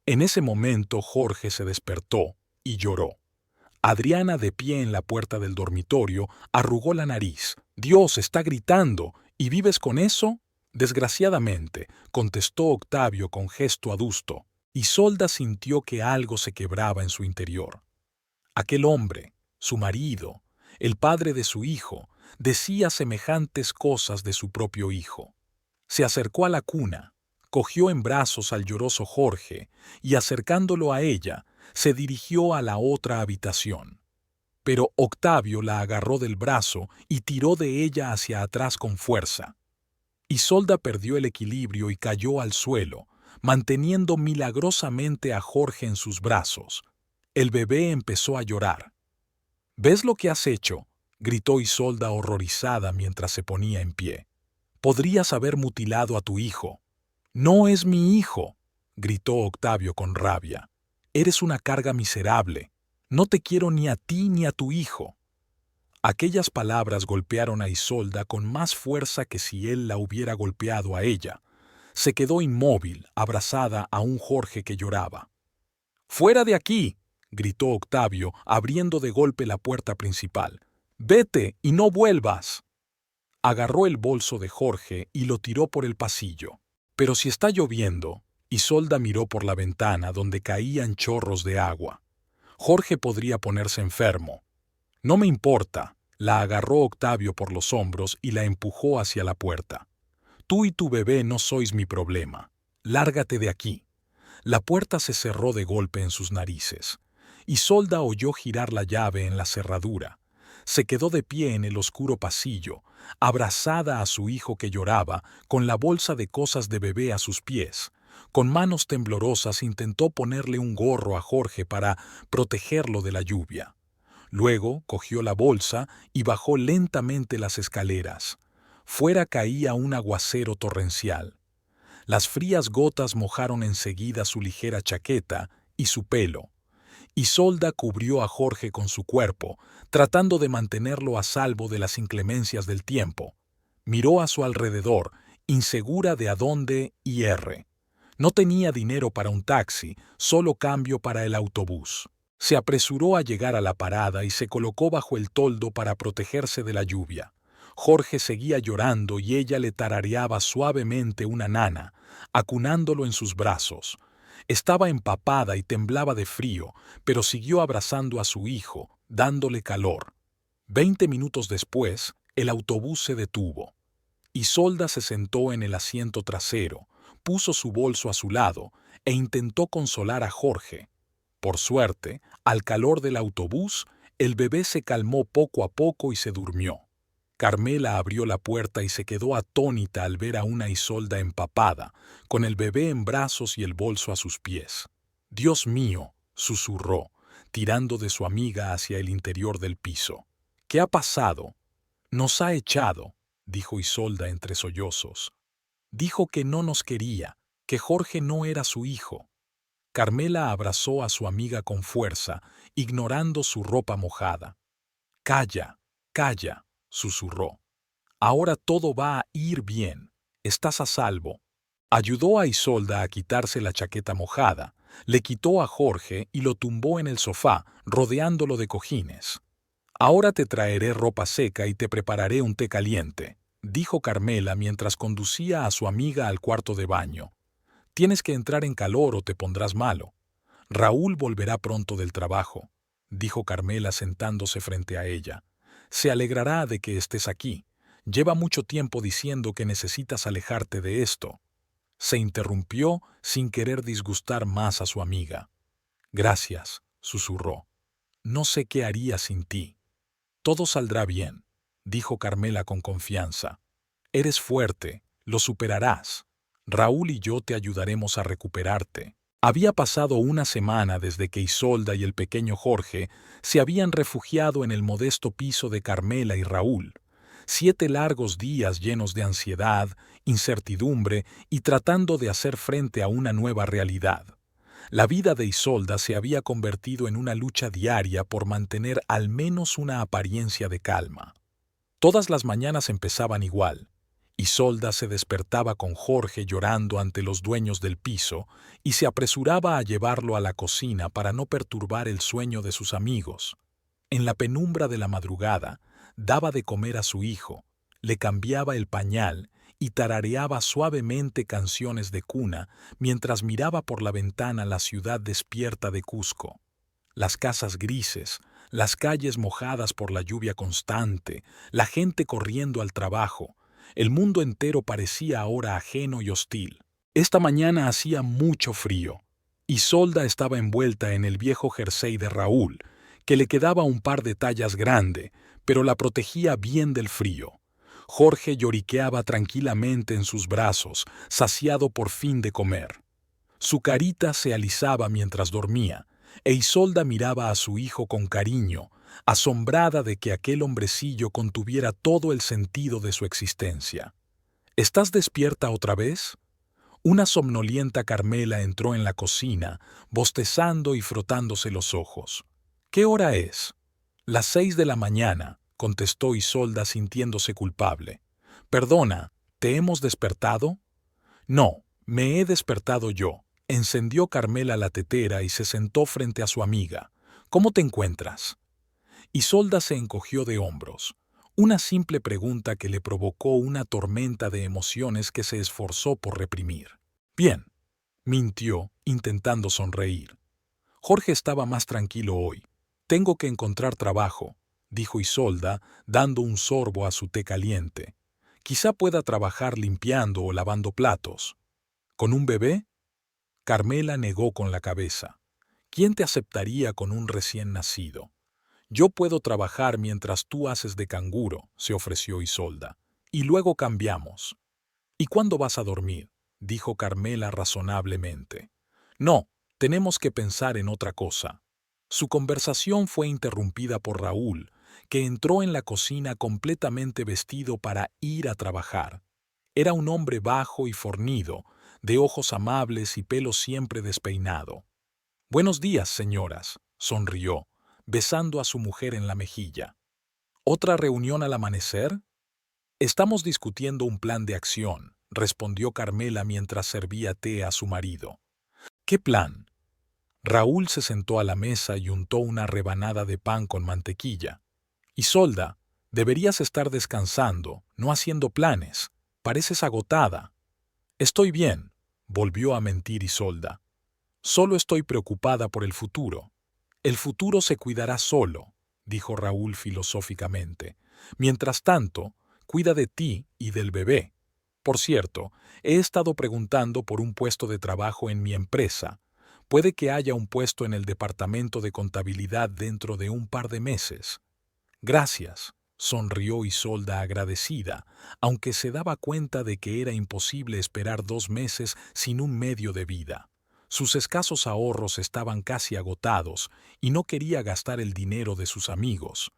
En ese momento Jorge se despertó y lloró. Adriana, de pie en la puerta del dormitorio, arrugó la nariz. «Dios, está gritando. ¿Y vives con eso?» «Desgraciadamente», contestó Octavio con gesto adusto. Isolda sintió que algo se quebraba en su interior. Aquel hombre, su marido, el padre de su hijo, decía semejantes cosas de su propio hijo. Se acercó a la cuna, cogió en brazos al lloroso Jorge y, acercándolo a ella, se dirigió a la otra habitación. Pero Octavio la agarró del brazo y tiró de ella hacia atrás con fuerza. Isolda perdió el equilibrio y cayó al suelo, manteniendo milagrosamente a Jorge en sus brazos. El bebé empezó a llorar. «¿Ves lo que has hecho?», gritó Isolda horrorizada mientras se ponía en pie. Podrías haber mutilado a tu hijo. No es mi hijo, gritó Octavio con rabia. Eres una carga miserable. No te quiero ni a ti ni a tu hijo. Aquellas palabras golpearon a Isolda con más fuerza que si él la hubiera golpeado a ella. Se quedó inmóvil, abrazada a un Jorge que lloraba. ¡Fuera de aquí!, gritó Octavio, abriendo de golpe la puerta principal. ¡Vete y no vuelvas! Agarró el bolso de Jorge y lo tiró por el pasillo. Pero si está lloviendo, Isolda miró por la ventana donde caían chorros de agua. Jorge podría ponerse enfermo. No me importa. La agarró Octavio por los hombros y la empujó hacia la puerta. Tú y tu bebé no sois mi problema. Lárgate de aquí. La puerta se cerró de golpe en sus narices. Isolda oyó girar la llave en la cerradura. Se quedó de pie en el oscuro pasillo, abrazada a su hijo que lloraba, con la bolsa de cosas de bebé a sus pies. Con manos temblorosas intentó ponerle un gorro a Jorge para protegerlo de la lluvia. Luego cogió la bolsa y bajó lentamente las escaleras. Fuera caía un aguacero torrencial. Las frías gotas mojaron enseguida su ligera chaqueta y su pelo. Isolda cubrió a Jorge con su cuerpo, tratando de mantenerlo a salvo de las inclemencias del tiempo. Miró a su alrededor, insegura de a dónde ir. No tenía dinero para un taxi, solo cambio para el autobús. Se apresuró a llegar a la parada y se colocó bajo el toldo para protegerse de la lluvia. Jorge seguía llorando y ella le tarareaba suavemente una nana, acunándolo en sus brazos. Estaba empapada y temblaba de frío, pero siguió abrazando a su hijo, dándole calor. 20 minutos después, el autobús se detuvo. Isolda se sentó en el asiento trasero, puso su bolso a su lado e intentó consolar a Jorge. Por suerte, al calor del autobús, el bebé se calmó poco a poco y se durmió. Carmela abrió la puerta y se quedó atónita al ver a una Isolda empapada, con el bebé en brazos y el bolso a sus pies. «Dios mío», susurró, tirando de su amiga hacia el interior del piso. «¿Qué ha pasado?» «Nos ha echado», dijo Isolda entre sollozos. «Dijo que no nos quería, que Jorge no era su hijo». Carmela abrazó a su amiga con fuerza, ignorando su ropa mojada. «Calla, calla», susurró. «Ahora todo va a ir bien. Estás a salvo». Ayudó a Isolda a quitarse la chaqueta mojada, le quitó a Jorge y lo tumbó en el sofá, rodeándolo de cojines. «Ahora te traeré ropa seca y te prepararé un té caliente», dijo Carmela mientras conducía a su amiga al cuarto de baño. «Tienes que entrar en calor o te pondrás malo. Raúl volverá pronto del trabajo», dijo Carmela sentándose frente a ella. «Se alegrará de que estés aquí. Lleva mucho tiempo diciendo que necesitas alejarte de esto». Se interrumpió sin querer disgustar más a su amiga. «Gracias», susurró. «No sé qué haría sin ti». «Todo saldrá bien», dijo Carmela con confianza. «Eres fuerte, lo superarás. Raúl y yo te ayudaremos a recuperarte». Había pasado una semana desde que Isolda y el pequeño Jorge se habían refugiado en el modesto piso de Carmela y Raúl. 7 largos días llenos de ansiedad, incertidumbre y tratando de hacer frente a una nueva realidad. La vida de Isolda se había convertido en una lucha diaria por mantener al menos una apariencia de calma. Todas las mañanas empezaban igual. Isolda se despertaba con Jorge llorando ante los dueños del piso y se apresuraba a llevarlo a la cocina para no perturbar el sueño de sus amigos. En la penumbra de la madrugada, daba de comer a su hijo, le cambiaba el pañal y tarareaba suavemente canciones de cuna mientras miraba por la ventana la ciudad despierta de Cusco. Las casas grises, las calles mojadas por la lluvia constante, la gente corriendo al trabajo. El mundo entero parecía ahora ajeno y hostil. Esta mañana hacía mucho frío. Isolda estaba envuelta en el viejo jersey de Raúl, que le quedaba un par de tallas grande, pero la protegía bien del frío. Jorge lloriqueaba tranquilamente en sus brazos, saciado por fin de comer. Su carita se alisaba mientras dormía, e Isolda miraba a su hijo con cariño, asombrada de que aquel hombrecillo contuviera todo el sentido de su existencia. ¿Estás despierta otra vez? Una somnolienta Carmela entró en la cocina, bostezando y frotándose los ojos. ¿Qué hora es? Las 6 de la mañana, contestó Isolda sintiéndose culpable. Perdona, ¿te hemos despertado? No, me he despertado yo. Encendió Carmela la tetera y se sentó frente a su amiga. ¿Cómo te encuentras? Isolda se encogió de hombros. Una simple pregunta que le provocó una tormenta de emociones que se esforzó por reprimir. Bien, mintió, intentando sonreír. Jorge estaba más tranquilo hoy. Tengo que encontrar trabajo, dijo Isolda, dando un sorbo a su té caliente. Quizá pueda trabajar limpiando o lavando platos. ¿Con un bebé? Carmela negó con la cabeza. ¿Quién te aceptaría con un recién nacido? Yo puedo trabajar mientras tú haces de canguro, se ofreció Isolda. Y luego cambiamos. ¿Y cuándo vas a dormir? Dijo Carmela razonablemente. No, tenemos que pensar en otra cosa. Su conversación fue interrumpida por Raúl, que entró en la cocina completamente vestido para ir a trabajar. Era un hombre bajo y fornido, de ojos amables y pelo siempre despeinado. Buenos días, señoras, sonrió, besando a su mujer en la mejilla. ¿Otra reunión al amanecer? Estamos discutiendo un plan de acción, respondió Carmela mientras servía té a su marido. ¿Qué plan? Raúl se sentó a la mesa y untó una rebanada de pan con mantequilla. Isolda, deberías estar descansando, no haciendo planes. Pareces agotada. Estoy bien, volvió a mentir Isolda. Solo estoy preocupada por el futuro. El futuro se cuidará solo, dijo Raúl filosóficamente. Mientras tanto, cuida de ti y del bebé. Por cierto, he estado preguntando por un puesto de trabajo en mi empresa. Puede que haya un puesto en el departamento de contabilidad dentro de un par de meses. Gracias, sonrió Isolda agradecida, aunque se daba cuenta de que era imposible esperar 2 meses sin un medio de vida. Sus escasos ahorros estaban casi agotados y no quería gastar el dinero de sus amigos.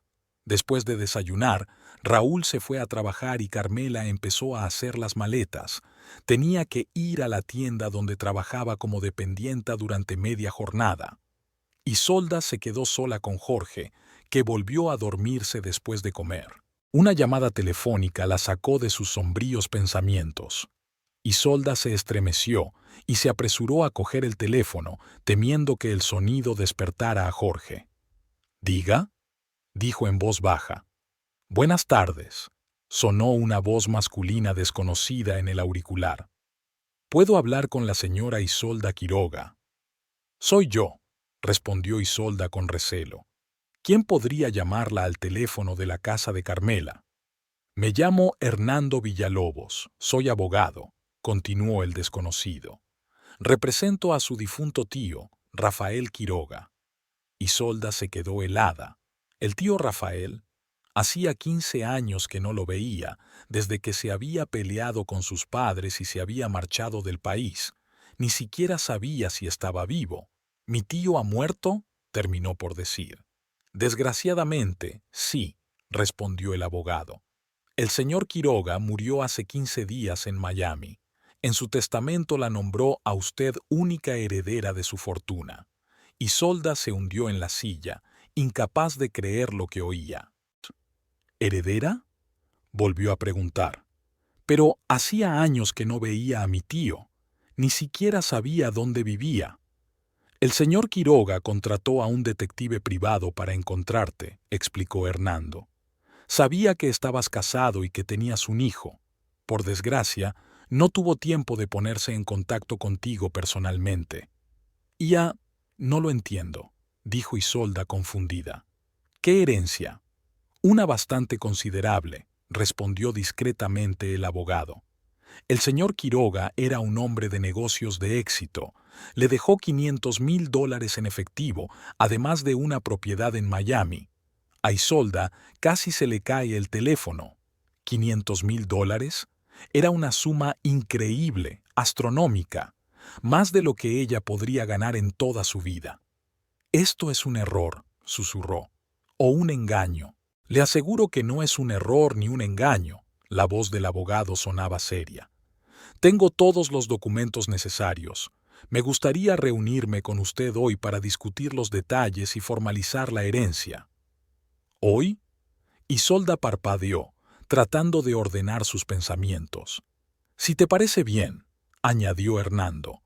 Después de desayunar, Raúl se fue a trabajar y Carmela empezó a hacer las maletas. Tenía que ir a la tienda donde trabajaba como dependienta durante media jornada. Isolda se quedó sola con Jorge, que volvió a dormirse después de comer. Una llamada telefónica la sacó de sus sombríos pensamientos. Isolda se estremeció y se apresuró a coger el teléfono, temiendo que el sonido despertara a Jorge. «¿Diga?», dijo en voz baja. «Buenas tardes», sonó una voz masculina desconocida en el auricular. «¿Puedo hablar con la señora Isolda Quiroga?» «Soy yo», respondió Isolda con recelo. «¿Quién podría llamarla al teléfono de la casa de Carmela?» «Me llamo Hernando Villalobos, soy abogado», continuó el desconocido. «Represento a su difunto tío, Rafael Quiroga». Isolda se quedó helada. El tío Rafael, hacía 15 años que no lo veía, desde que se había peleado con sus padres y se había marchado del país. Ni siquiera sabía si estaba vivo. «¿Mi tío ha muerto?», terminó por decir. «Desgraciadamente, sí», respondió el abogado. «El señor Quiroga murió hace 15 días en Miami. En su testamento la nombró a usted única heredera de su fortuna». Isolda se hundió en la silla, incapaz de creer lo que oía. «¿Heredera?», volvió a preguntar. «Pero hacía años que no veía a mi tío. Ni siquiera sabía dónde vivía». «El señor Quiroga contrató a un detective privado para encontrarte», explicó Hernando. «Sabía que estabas casado y que tenías un hijo. Por desgracia, no tuvo tiempo de ponerse en contacto contigo personalmente». «Ya, no lo entiendo», dijo Isolda confundida. «¿Qué herencia?» «Una bastante considerable», respondió discretamente el abogado. El señor Quiroga era un hombre de negocios de éxito. Le dejó $500,000 en efectivo, además de una propiedad en Miami. A Isolda casi se le cae el teléfono. $500,000 era una suma increíble, astronómica, más de lo que ella podría ganar en toda su vida. «Esto es un error», susurró, «o un engaño». «Le aseguro que no es un error ni un engaño», La voz del abogado sonaba seria. Tengo todos los documentos necesarios. Me gustaría reunirme con usted hoy para discutir los detalles y formalizar la herencia. ¿Hoy? Isolda parpadeó, tratando de ordenar sus pensamientos. Si te parece bien, añadió Hernando.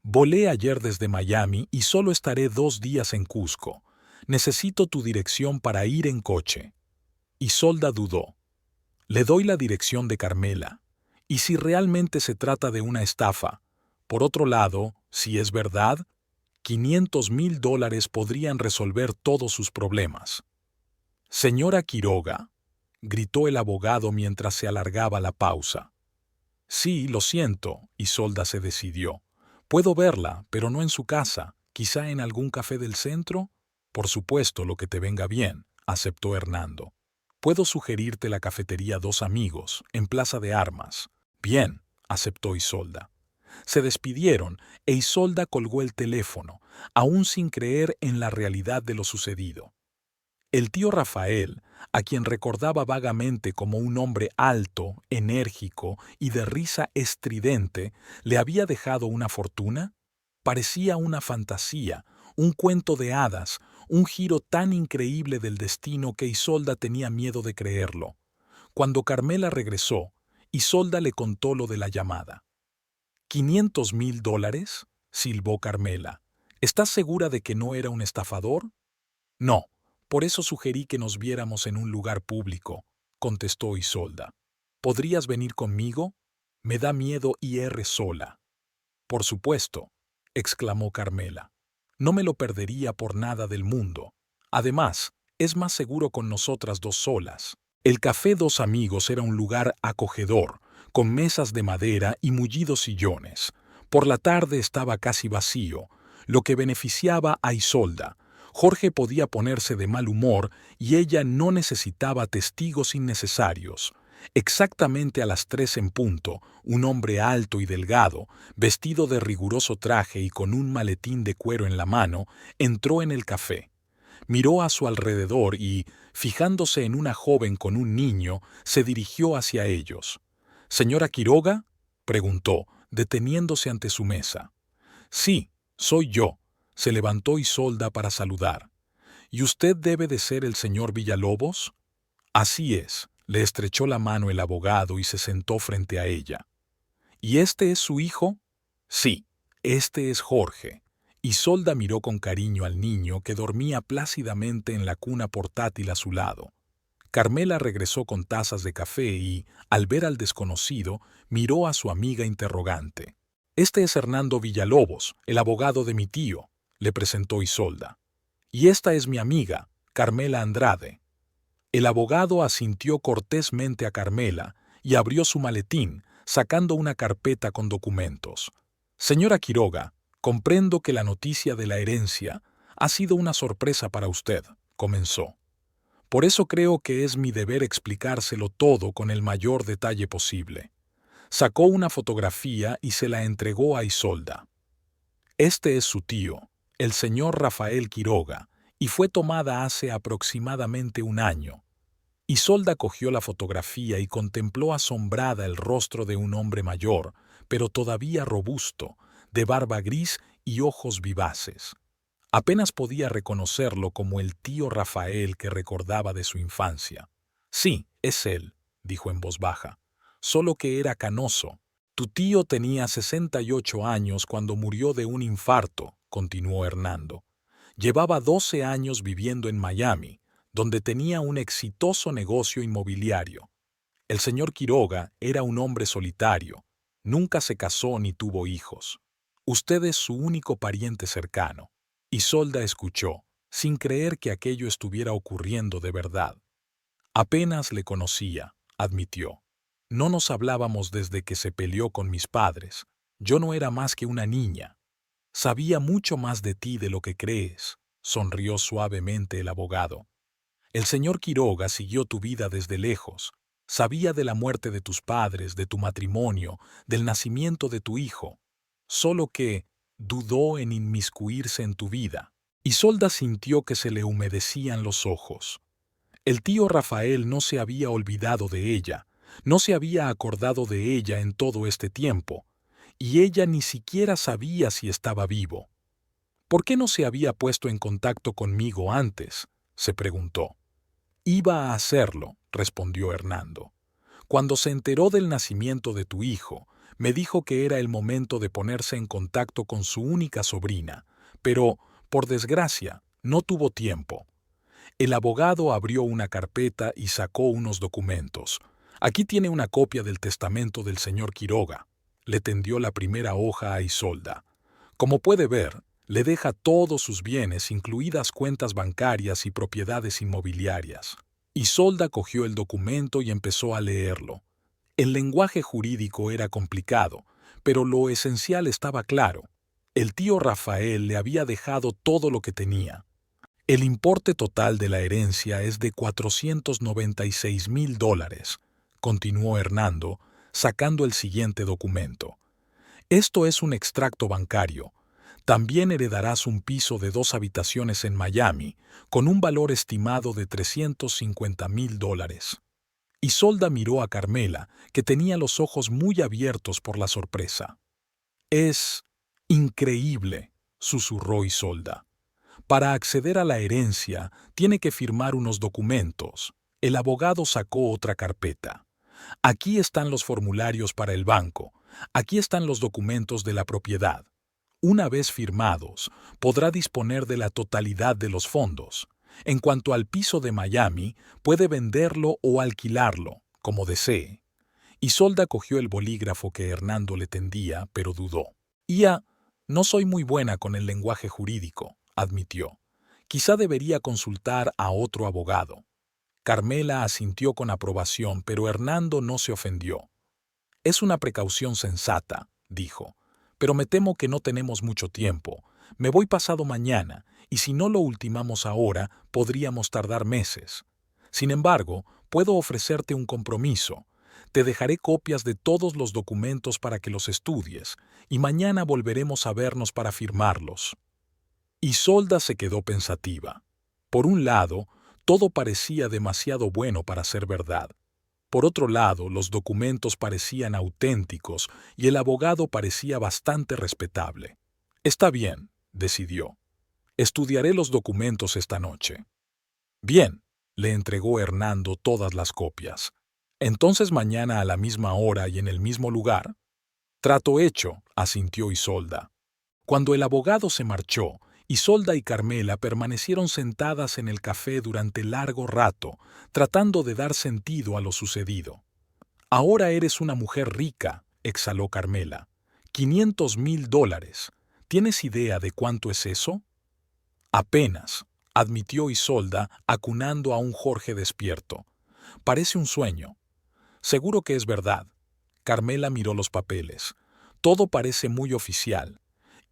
Volé ayer desde Miami y solo estaré 2 días en Cusco. Necesito tu dirección para ir en coche. Isolda dudó. Le doy la dirección de Carmela. ¿Y si realmente se trata de una estafa? Por otro lado, si es verdad, $500,000 podrían resolver todos sus problemas. Señora Quiroga, gritó el abogado mientras se alargaba la pausa. Sí, lo siento, Isolda se decidió. Puedo verla, pero no en su casa, quizá en algún café del centro. Por supuesto, lo que te venga bien, aceptó Hernando. Puedo sugerirte la cafetería Dos Amigos, en Plaza de Armas. Bien, aceptó Isolda. Se despidieron e Isolda colgó el teléfono, aún sin creer en la realidad de lo sucedido. El tío Rafael, a quien recordaba vagamente como un hombre alto, enérgico y de risa estridente, ¿le había dejado una fortuna? Parecía una fantasía, un cuento de hadas, un giro tan increíble del destino que Isolda tenía miedo de creerlo. Cuando Carmela regresó, Isolda le contó lo de la llamada. ¿$500,000? Silbó Carmela. ¿Estás segura de que no era un estafador? No, por eso sugerí que nos viéramos en un lugar público, contestó Isolda. ¿Podrías venir conmigo? Me da miedo ir sola. Por supuesto, exclamó Carmela. No me lo perdería por nada del mundo. Además, es más seguro con nosotras dos solas. El Café Dos Amigos era un lugar acogedor, con mesas de madera y mullidos sillones. Por la tarde estaba casi vacío, lo que beneficiaba a Isolda. Jorge podía ponerse de mal humor y ella no necesitaba testigos innecesarios. Exactamente a las 3 en punto, un hombre alto y delgado, vestido de riguroso traje y con un maletín de cuero en la mano, entró en el café. Miró a su alrededor y, fijándose en una joven con un niño, se dirigió hacia ellos. «¿Señora Quiroga?», preguntó, deteniéndose ante su mesa. «Sí, soy yo», se levantó Isolda para saludar. «¿Y usted debe de ser el señor Villalobos?». «Así es», le estrechó la mano el abogado y se sentó frente a ella. «¿Y este es su hijo?». «Sí, este es Jorge». Isolda miró con cariño al niño que dormía plácidamente en la cuna portátil a su lado. Carmela regresó con tazas de café y, al ver al desconocido, miró a su amiga interrogante. «Este es Hernando Villalobos, el abogado de mi tío», le presentó Isolda. «Y esta es mi amiga, Carmela Andrade». El abogado asintió cortésmente a Carmela y abrió su maletín, sacando una carpeta con documentos. «Señora Quiroga, comprendo que la noticia de la herencia ha sido una sorpresa para usted», comenzó. «Por eso creo que es mi deber explicárselo todo con el mayor detalle posible». Sacó una fotografía y se la entregó a Isolda. «Este es su tío, el señor Rafael Quiroga, y fue tomada hace aproximadamente un año». Isolda cogió la fotografía y contempló asombrada el rostro de un hombre mayor, pero todavía robusto, de barba gris y ojos vivaces. Apenas podía reconocerlo como el tío Rafael que recordaba de su infancia. «Sí, es él», dijo en voz baja, «solo que era canoso. Tu tío tenía 68 años cuando murió de un infarto», continuó Hernando. «Llevaba 12 años viviendo en Miami, donde tenía un exitoso negocio inmobiliario. El señor Quiroga era un hombre solitario, nunca se casó ni tuvo hijos. Usted es su único pariente cercano». Isolda escuchó, sin creer que aquello estuviera ocurriendo de verdad. «Apenas le conocía», admitió. «No nos hablábamos desde que se peleó con mis padres. Yo no era más que una niña». «Sabía mucho más de ti de lo que crees», sonrió suavemente el abogado. «El señor Quiroga siguió tu vida desde lejos. Sabía de la muerte de tus padres, de tu matrimonio, del nacimiento de tu hijo. Solo que dudó en inmiscuirse en tu vida». Isolda sintió que se le humedecían los ojos. El tío Rafael no se había olvidado de ella, No se había acordado de ella en todo este tiempo, y ella ni siquiera sabía si estaba vivo. ¿Por qué no se había puesto en contacto conmigo antes?, se preguntó. Iba a hacerlo, respondió Hernando. Cuando se enteró del nacimiento de tu hijo, me dijo que era el momento de ponerse en contacto con su única sobrina, pero, por desgracia, no tuvo tiempo. El abogado abrió una carpeta y sacó unos documentos. Aquí tiene una copia del testamento del señor Quiroga. Le tendió la primera hoja a Isolda. Como puede ver, le deja todos sus bienes, incluidas cuentas bancarias y propiedades inmobiliarias. Isolda cogió el documento y empezó a leerlo. El lenguaje jurídico era complicado, pero lo esencial estaba claro. El tío Rafael le había dejado todo lo que tenía. El importe total de la herencia es de $496,000, continuó Hernando, sacando el siguiente documento. Esto es un extracto bancario. También heredarás un piso de 2 habitaciones en Miami, con un valor estimado de $350,000. Isolda miró a Carmela, que tenía los ojos muy abiertos por la sorpresa. «Es increíble», susurró Isolda. «Para acceder a la herencia, tiene que firmar unos documentos». El abogado sacó otra carpeta. «Aquí están los formularios para el banco. Aquí están los documentos de la propiedad. Una vez firmados, podrá disponer de la totalidad de los fondos. En cuanto al piso de Miami, puede venderlo o alquilarlo, como desee». Isolda cogió el bolígrafo que Hernando le tendía, pero dudó. «Ya, no soy muy buena con el lenguaje jurídico», admitió. «Quizá debería consultar a otro abogado». Carmela asintió con aprobación, pero Hernando no se ofendió. «Es una precaución sensata», dijo, «pero me temo que no tenemos mucho tiempo. Me voy pasado mañana, y si no lo ultimamos ahora, podríamos tardar meses. Sin embargo, puedo ofrecerte un compromiso. Te dejaré copias de todos los documentos para que los estudies, y mañana volveremos a vernos para firmarlos». Isolda se quedó pensativa. Por un lado, todo parecía demasiado bueno para ser verdad. Por otro lado, los documentos parecían auténticos y el abogado parecía bastante respetable. «Está bien», decidió. «Estudiaré los documentos esta noche». «Bien», le entregó Hernando todas las copias. «Entonces mañana a la misma hora y en el mismo lugar». «Trato hecho», asintió Isolda. Cuando el abogado se marchó, Isolda y Carmela permanecieron sentadas en el café durante largo rato, tratando de dar sentido a lo sucedido. «Ahora eres una mujer rica», exhaló Carmela. $500,000. ¿Tienes idea de cuánto es eso? «Apenas», admitió Isolda, acunando a un Jorge despierto. «Parece un sueño». «Seguro que es verdad». Carmela miró los papeles. «Todo parece muy oficial.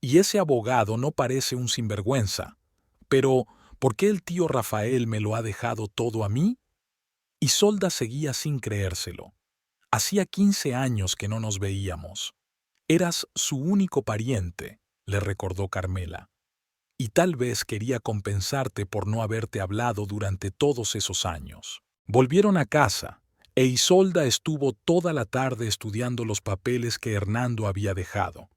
Y ese abogado no parece un sinvergüenza. Pero, ¿por qué el tío Rafael me lo ha dejado todo a mí?» Isolda seguía sin creérselo. «Hacía 15 años que no nos veíamos. Eras su único pariente», le recordó Carmela. «Y tal vez quería compensarte por no haberte hablado durante todos esos años». Volvieron a casa, e Isolda estuvo toda la tarde estudiando los papeles que Hernando había dejado.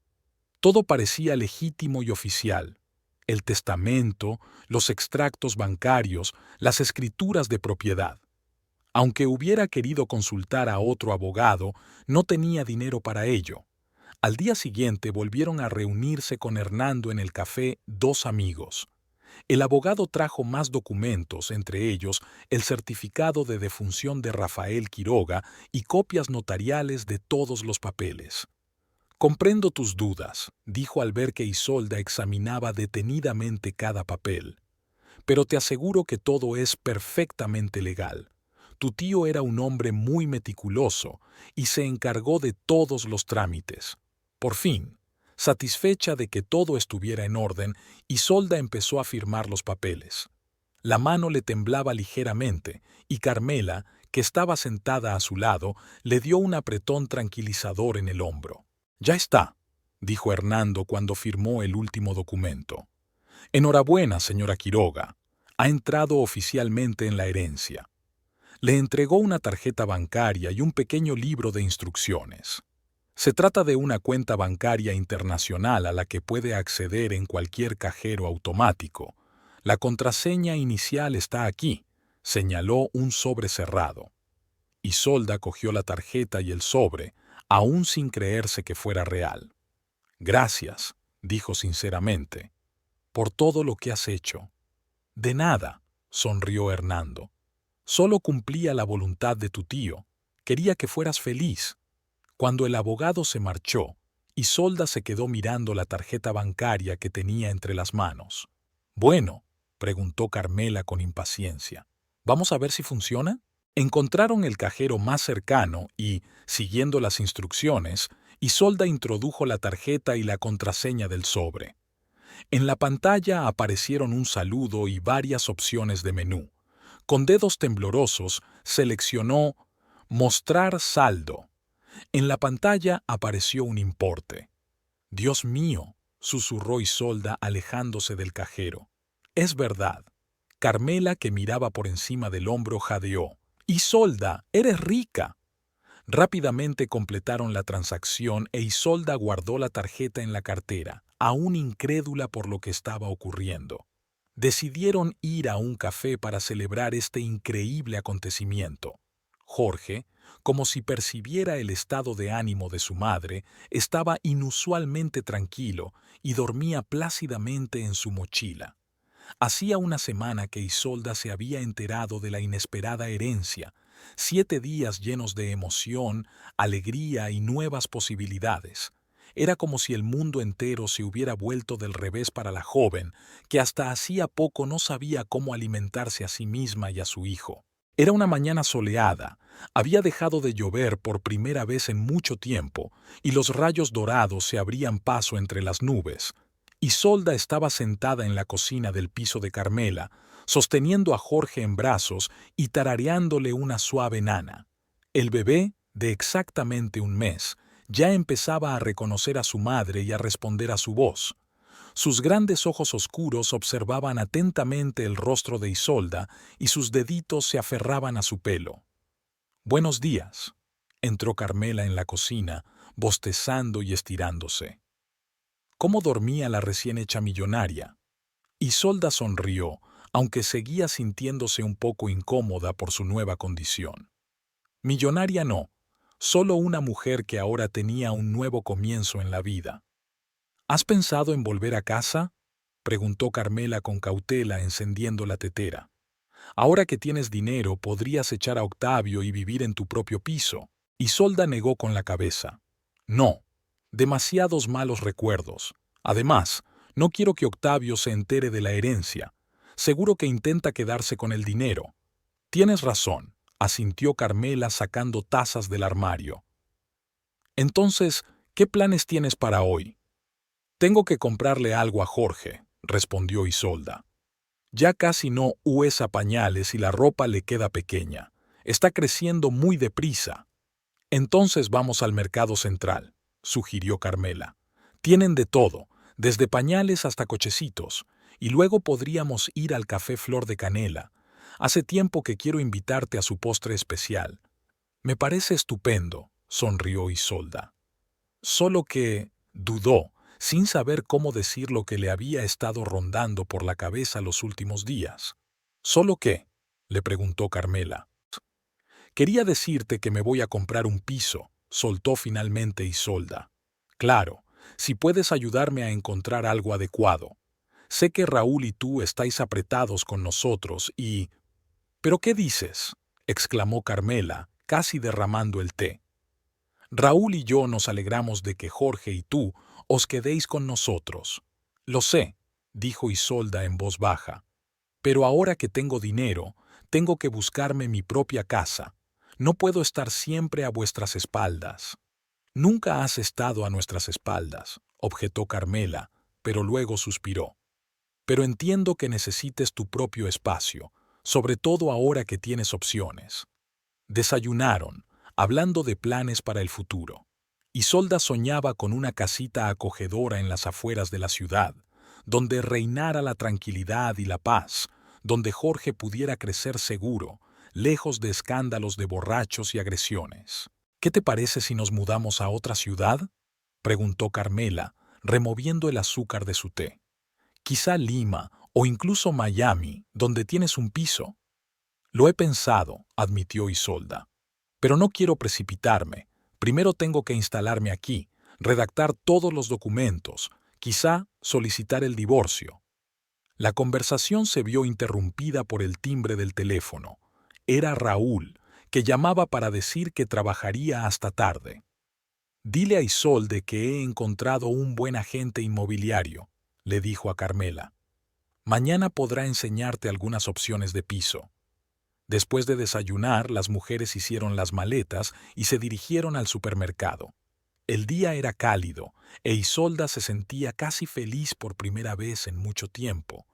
Todo parecía legítimo y oficial. El testamento, los extractos bancarios, las escrituras de propiedad. Aunque hubiera querido consultar a otro abogado, no tenía dinero para ello. Al día siguiente volvieron a reunirse con Hernando en el café 2 amigos. El abogado trajo más documentos, entre ellos el certificado de defunción de Rafael Quiroga y copias notariales de todos los papeles. «Comprendo tus dudas», dijo al ver que Isolda examinaba detenidamente cada papel. «Pero te aseguro que todo es perfectamente legal. Tu tío era un hombre muy meticuloso y se encargó de todos los trámites». Por fin, satisfecha de que todo estuviera en orden, Isolda empezó a firmar los papeles. La mano le temblaba ligeramente y Carmela, que estaba sentada a su lado, le dio un apretón tranquilizador en el hombro. «Ya está», dijo Hernando cuando firmó el último documento. «Enhorabuena, señora Quiroga. Ha entrado oficialmente en la herencia». Le entregó una tarjeta bancaria y un pequeño libro de instrucciones. Se trata de una cuenta bancaria internacional a la que puede acceder en cualquier cajero automático. La contraseña inicial está aquí, señaló un sobre cerrado. Isolda cogió la tarjeta y el sobre, aún sin creerse que fuera real. Gracias, dijo sinceramente, por todo lo que has hecho. De nada, sonrió Hernando. Solo cumplía la voluntad de tu tío. Quería que fueras feliz. Cuando el abogado se marchó, Isolda se quedó mirando la tarjeta bancaria que tenía entre las manos. Bueno, preguntó Carmela con impaciencia. ¿Vamos a ver si funciona? Encontraron el cajero más cercano y, siguiendo las instrucciones, Isolda introdujo la tarjeta y la contraseña del sobre. En la pantalla aparecieron un saludo y varias opciones de menú. Con dedos temblorosos, seleccionó «Mostrar saldo». En la pantalla apareció un importe. «Dios mío», susurró Isolda alejándose del cajero. «Es verdad». Carmela, que miraba por encima del hombro, jadeó. «Isolda, eres rica». Rápidamente completaron la transacción e Isolda guardó la tarjeta en la cartera, aún incrédula por lo que estaba ocurriendo. Decidieron ir a un café para celebrar este increíble acontecimiento. Jorge, como si percibiera el estado de ánimo de su madre, estaba inusualmente tranquilo y dormía plácidamente en su mochila. Hacía una semana que Isolda se había enterado de la inesperada herencia, 7 días llenos de emoción, alegría y nuevas posibilidades. Era como si el mundo entero se hubiera vuelto del revés para la joven, que hasta hacía poco no sabía cómo alimentarse a sí misma y a su hijo. Era una mañana soleada, había dejado de llover por primera vez en mucho tiempo, y los rayos dorados se abrían paso entre las nubes. Isolda estaba sentada en la cocina del piso de Carmela, sosteniendo a Jorge en brazos y tarareándole una suave nana. El bebé, de exactamente un mes, ya empezaba a reconocer a su madre y a responder a su voz. Sus grandes ojos oscuros observaban atentamente el rostro de Isolda y sus deditos se aferraban a su pelo. «Buenos días», entró Carmela en la cocina, bostezando y estirándose. ¿Cómo dormía la recién hecha millonaria? Isolda sonrió, aunque seguía sintiéndose un poco incómoda por su nueva condición. Millonaria no, solo una mujer que ahora tenía un nuevo comienzo en la vida. ¿Has pensado en volver a casa?, preguntó Carmela con cautela, encendiendo la tetera. Ahora que tienes dinero, podrías echar a Octavio y vivir en tu propio piso. Isolda negó con la cabeza. No, demasiados malos recuerdos. Además, no quiero que Octavio se entere de la herencia. Seguro que intenta quedarse con el dinero. Tienes razón, asintió Carmela sacando tazas del armario. Entonces, ¿qué planes tienes para hoy? Tengo que comprarle algo a Jorge, respondió Isolda. Ya casi no usa pañales y la ropa le queda pequeña. Está creciendo muy deprisa. Entonces vamos al mercado central, sugirió Carmela. Tienen de todo, desde pañales hasta cochecitos, y luego podríamos ir al café Flor de Canela. Hace tiempo que quiero invitarte a su postre especial. Me parece estupendo, sonrió Isolda. Solo que dudó, sin saber cómo decir lo que le había estado rondando por la cabeza los últimos días. ¿Solo qué?, le preguntó Carmela. Quería decirte que me voy a comprar un piso, soltó finalmente Isolda. Claro, si puedes ayudarme a encontrar algo adecuado. Sé que Raúl y tú estáis apretados con nosotros y... ¿Pero qué dices?, exclamó Carmela, casi derramando el té. Raúl y yo nos alegramos de que Jorge y tú os quedéis con nosotros. Lo sé, dijo Isolda en voz baja. Pero ahora que tengo dinero, tengo que buscarme mi propia casa. No puedo estar siempre a vuestras espaldas. Nunca has estado a nuestras espaldas, objetó Carmela, pero luego suspiró. Pero entiendo que necesites tu propio espacio, sobre todo ahora que tienes opciones. Desayunaron, hablando de planes para el futuro. Isolda soñaba con una casita acogedora en las afueras de la ciudad, donde reinara la tranquilidad y la paz, donde Jorge pudiera crecer seguro, lejos de escándalos de borrachos y agresiones. ¿Qué te parece si nos mudamos a otra ciudad?, preguntó Carmela, removiendo el azúcar de su té. Quizá Lima o incluso Miami, donde tienes un piso. Lo he pensado, admitió Isolda. Pero no quiero precipitarme. Primero tengo que instalarme aquí, redactar todos los documentos, quizá solicitar el divorcio. La conversación se vio interrumpida por el timbre del teléfono. Era Raúl, que llamaba para decir que trabajaría hasta tarde. «Dile a Isolde que he encontrado un buen agente inmobiliario», le dijo a Carmela. «Mañana podrá enseñarte algunas opciones de piso». Después de desayunar, las mujeres hicieron las maletas y se dirigieron al supermercado. El día era cálido, e Isolda se sentía casi feliz por primera vez en mucho tiempo.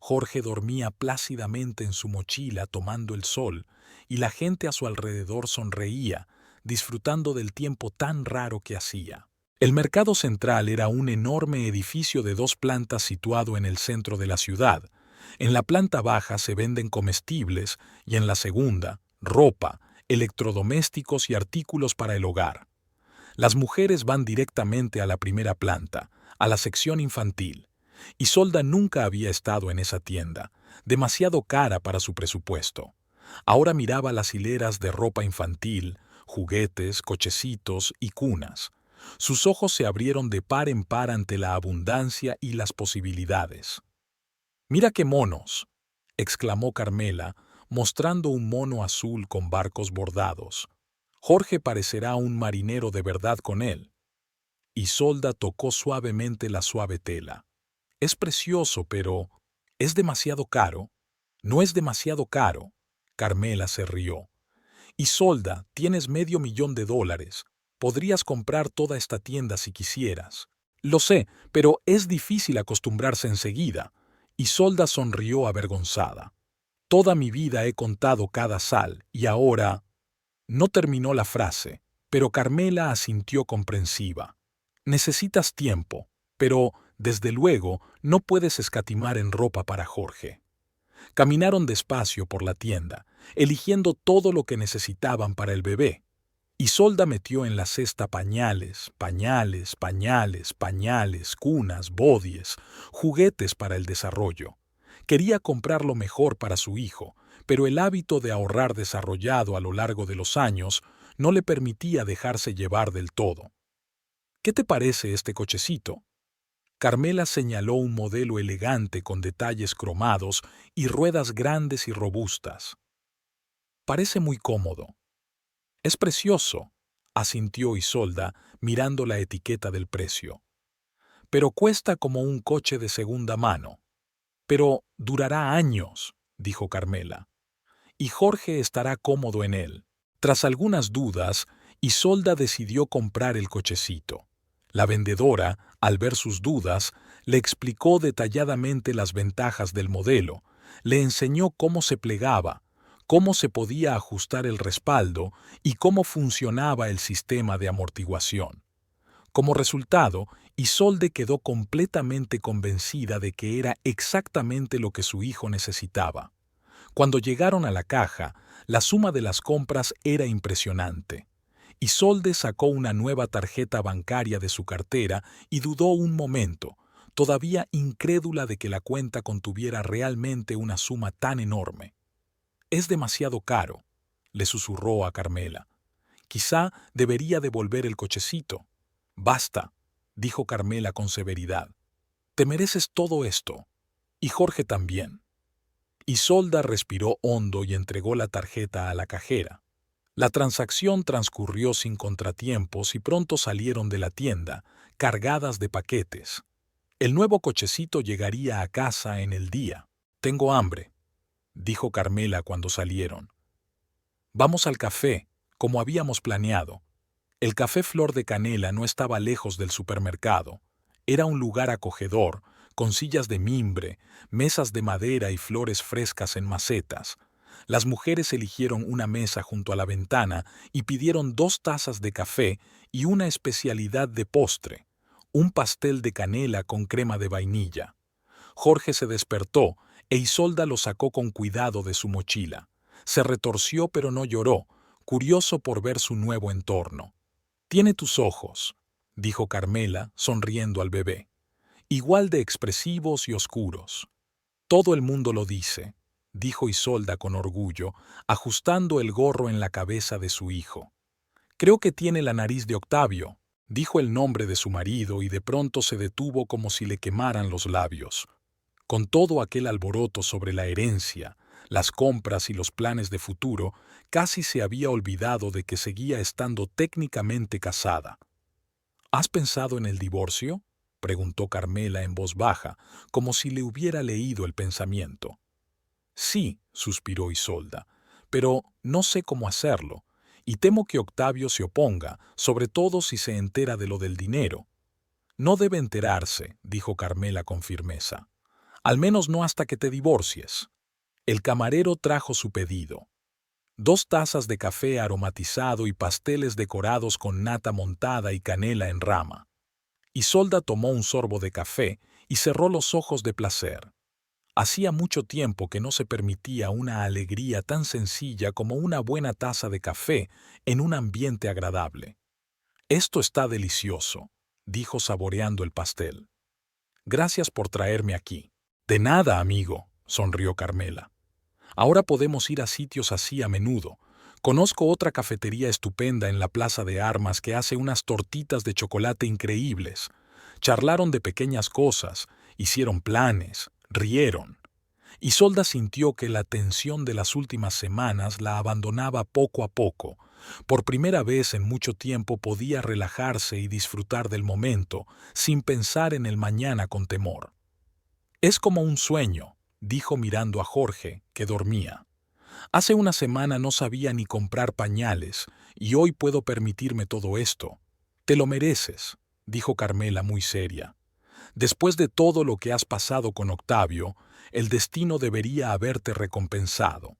Jorge dormía plácidamente en su mochila tomando el sol, y la gente a su alrededor sonreía, disfrutando del tiempo tan raro que hacía. El mercado central era un enorme edificio de 2 plantas situado en el centro de la ciudad. En la planta baja se venden comestibles y en la segunda, ropa, electrodomésticos y artículos para el hogar. Las mujeres van directamente a la primera planta, a la sección infantil. Isolda nunca había estado en esa tienda, demasiado cara para su presupuesto. Ahora miraba las hileras de ropa infantil, juguetes, cochecitos y cunas. Sus ojos se abrieron de par en par ante la abundancia y las posibilidades. «¡Mira qué monos!», exclamó Carmela, mostrando un mono azul con barcos bordados. «Jorge parecerá un marinero de verdad con él». Isolda tocó suavemente la suave tela. «Es precioso, pero ¿es demasiado caro?». «No es demasiado caro». Carmela se rió. «Isolda, tienes $500,000. Podrías comprar toda esta tienda si quisieras». «Lo sé, pero es difícil acostumbrarse enseguida». Isolda sonrió avergonzada. «Toda mi vida he contado cada sal y ahora…». No terminó la frase, pero Carmela asintió comprensiva. «Necesitas tiempo, pero, desde luego, no puedes escatimar en ropa para Jorge». Caminaron despacio por la tienda, eligiendo todo lo que necesitaban para el bebé. Isolda metió en la cesta pañales, pañales, pañales, pañales, cunas, bodies, juguetes para el desarrollo. Quería comprar lo mejor para su hijo, pero el hábito de ahorrar desarrollado a lo largo de los años no le permitía dejarse llevar del todo. «¿Qué te parece este cochecito?». Carmela señaló un modelo elegante con detalles cromados y ruedas grandes y robustas. «Parece muy cómodo». «Es precioso», asintió Isolda, mirando la etiqueta del precio. «Pero cuesta como un coche de segunda mano». «Pero durará años», dijo Carmela. «Y Jorge estará cómodo en él». Tras algunas dudas, Isolda decidió comprar el cochecito. La vendedora, al ver sus dudas, le explicó detalladamente las ventajas del modelo, le enseñó cómo se plegaba, cómo se podía ajustar el respaldo y cómo funcionaba el sistema de amortiguación. Como resultado, Isolde quedó completamente convencida de que era exactamente lo que su hijo necesitaba. Cuando llegaron a la caja, la suma de las compras era impresionante. Isolde sacó una nueva tarjeta bancaria de su cartera y dudó un momento, todavía incrédula de que la cuenta contuviera realmente una suma tan enorme. «Es demasiado caro», le susurró a Carmela. «Quizá debería devolver el cochecito». «Basta», dijo Carmela con severidad. «Te mereces todo esto. Y Jorge también». Isolda respiró hondo y entregó la tarjeta a la cajera. La transacción transcurrió sin contratiempos y pronto salieron de la tienda, cargadas de paquetes. El nuevo cochecito llegaría a casa en el día. «Tengo hambre», dijo Carmela cuando salieron. «Vamos al café, como habíamos planeado». El café Flor de Canela no estaba lejos del supermercado. Era un lugar acogedor, con sillas de mimbre, mesas de madera y flores frescas en macetas. Las mujeres eligieron una mesa junto a la ventana y pidieron 2 tazas de café y una especialidad de postre, un pastel de canela con crema de vainilla. Jorge se despertó e Isolda lo sacó con cuidado de su mochila. Se retorció pero no lloró, curioso por ver su nuevo entorno. «Tiene tus ojos», dijo Carmela, sonriendo al bebé, «igual de expresivos y oscuros». «Todo el mundo lo dice», dijo Isolda con orgullo, ajustando el gorro en la cabeza de su hijo. «Creo que tiene la nariz de Octavio», dijo el nombre de su marido y de pronto se detuvo como si le quemaran los labios. Con todo aquel alboroto sobre la herencia, las compras y los planes de futuro, casi se había olvidado de que seguía estando técnicamente casada. «¿Has pensado en el divorcio?», preguntó Carmela en voz baja, como si le hubiera leído el pensamiento. «Sí», suspiró Isolda, «pero no sé cómo hacerlo, y temo que Octavio se oponga, sobre todo si se entera de lo del dinero». «No debe enterarse», dijo Carmela con firmeza. «Al menos no hasta que te divorcies». El camarero trajo su pedido: 2 tazas de café aromatizado y pasteles decorados con nata montada y canela en rama. Isolda tomó un sorbo de café y cerró los ojos de placer. Hacía mucho tiempo que no se permitía una alegría tan sencilla como una buena taza de café en un ambiente agradable. «Esto está delicioso», dijo saboreando el pastel. «Gracias por traerme aquí». «De nada, amigo», sonrió Carmela. «Ahora podemos ir a sitios así a menudo. Conozco otra cafetería estupenda en la Plaza de Armas que hace unas tortitas de chocolate increíbles». Charlaron de pequeñas cosas, hicieron planes, rieron. Isolda sintió que la tensión de las últimas semanas la abandonaba poco a poco. Por primera vez en mucho tiempo podía relajarse y disfrutar del momento, sin pensar en el mañana con temor. «Es como un sueño», dijo mirando a Jorge, que dormía. «Hace una semana no sabía ni comprar pañales, y hoy puedo permitirme todo esto. Te lo mereces», dijo Carmela muy seria. «Después de todo lo que has pasado con Octavio, el destino debería haberte recompensado».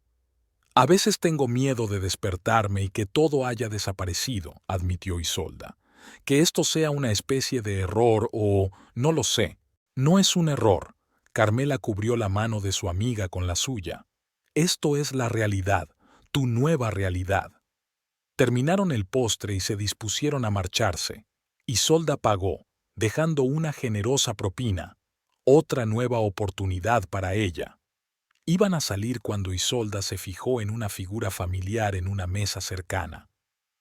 «A veces tengo miedo de despertarme y que todo haya desaparecido», admitió Isolda. «Que esto sea una especie de error o... no lo sé». «No es un error». Carmela cubrió la mano de su amiga con la suya. «Esto es la realidad, tu nueva realidad». Terminaron el postre y se dispusieron a marcharse. Isolda pagó, dejando una generosa propina, otra nueva oportunidad para ella. Iban a salir cuando Isolda se fijó en una figura familiar en una mesa cercana.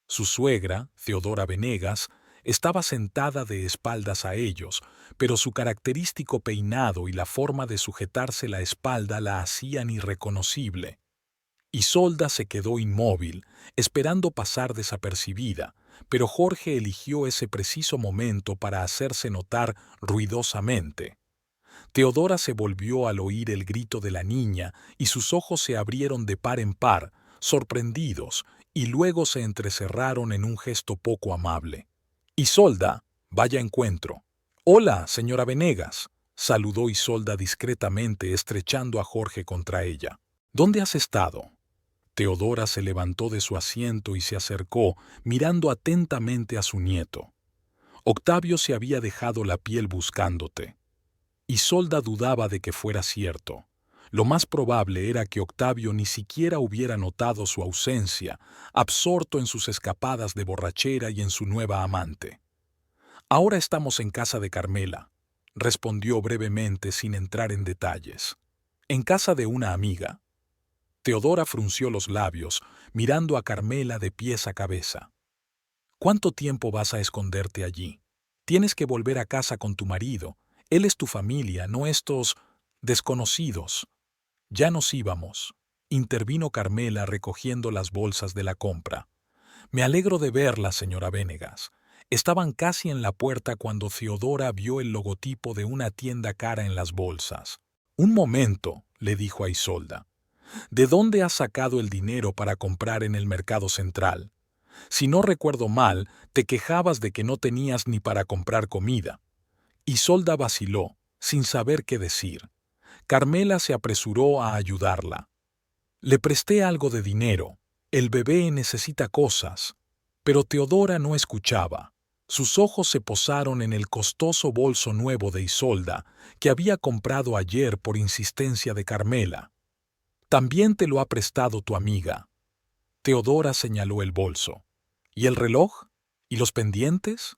Su suegra, Teodora Venegas, estaba sentada de espaldas a ellos, pero su característico peinado y la forma de sujetarse la espalda la hacían irreconocible. Isolda se quedó inmóvil, esperando pasar desapercibida, pero Jorge eligió ese preciso momento para hacerse notar ruidosamente. Teodora se volvió al oír el grito de la niña y sus ojos se abrieron de par en par, sorprendidos, y luego se entrecerraron en un gesto poco amable. «Isolda, vaya encuentro». «Hola, señora Venegas», saludó Isolda discretamente estrechando a Jorge contra ella. «¿Dónde has estado?». Teodora se levantó de su asiento y se acercó, mirando atentamente a su nieto. «Octavio se había dejado la piel buscándote». Isolda dudaba de que fuera cierto. Lo más probable era que Octavio ni siquiera hubiera notado su ausencia, absorto en sus escapadas de borrachera y en su nueva amante. «Ahora estamos en casa de Carmela», respondió brevemente sin entrar en detalles. «En casa de una amiga». Teodora frunció los labios, mirando a Carmela de pies a cabeza. «¿Cuánto tiempo vas a esconderte allí? Tienes que volver a casa con tu marido. Él es tu familia, no estos desconocidos». «Ya nos íbamos», intervino Carmela recogiendo las bolsas de la compra. «Me alegro de verla, señora Venegas». Estaban casi en la puerta cuando Teodora vio el logotipo de una tienda cara en las bolsas. «Un momento», le dijo a Isolda. «¿De dónde has sacado el dinero para comprar en el mercado central? Si no recuerdo mal, te quejabas de que no tenías ni para comprar comida». Isolda vaciló, sin saber qué decir. Carmela se apresuró a ayudarla. «Le presté algo de dinero. El bebé necesita cosas». Pero Teodora no escuchaba. Sus ojos se posaron en el costoso bolso nuevo de Isolda, que había comprado ayer por insistencia de Carmela. También te lo ha prestado tu amiga. Teodora señaló el bolso. ¿Y el reloj? ¿Y los pendientes?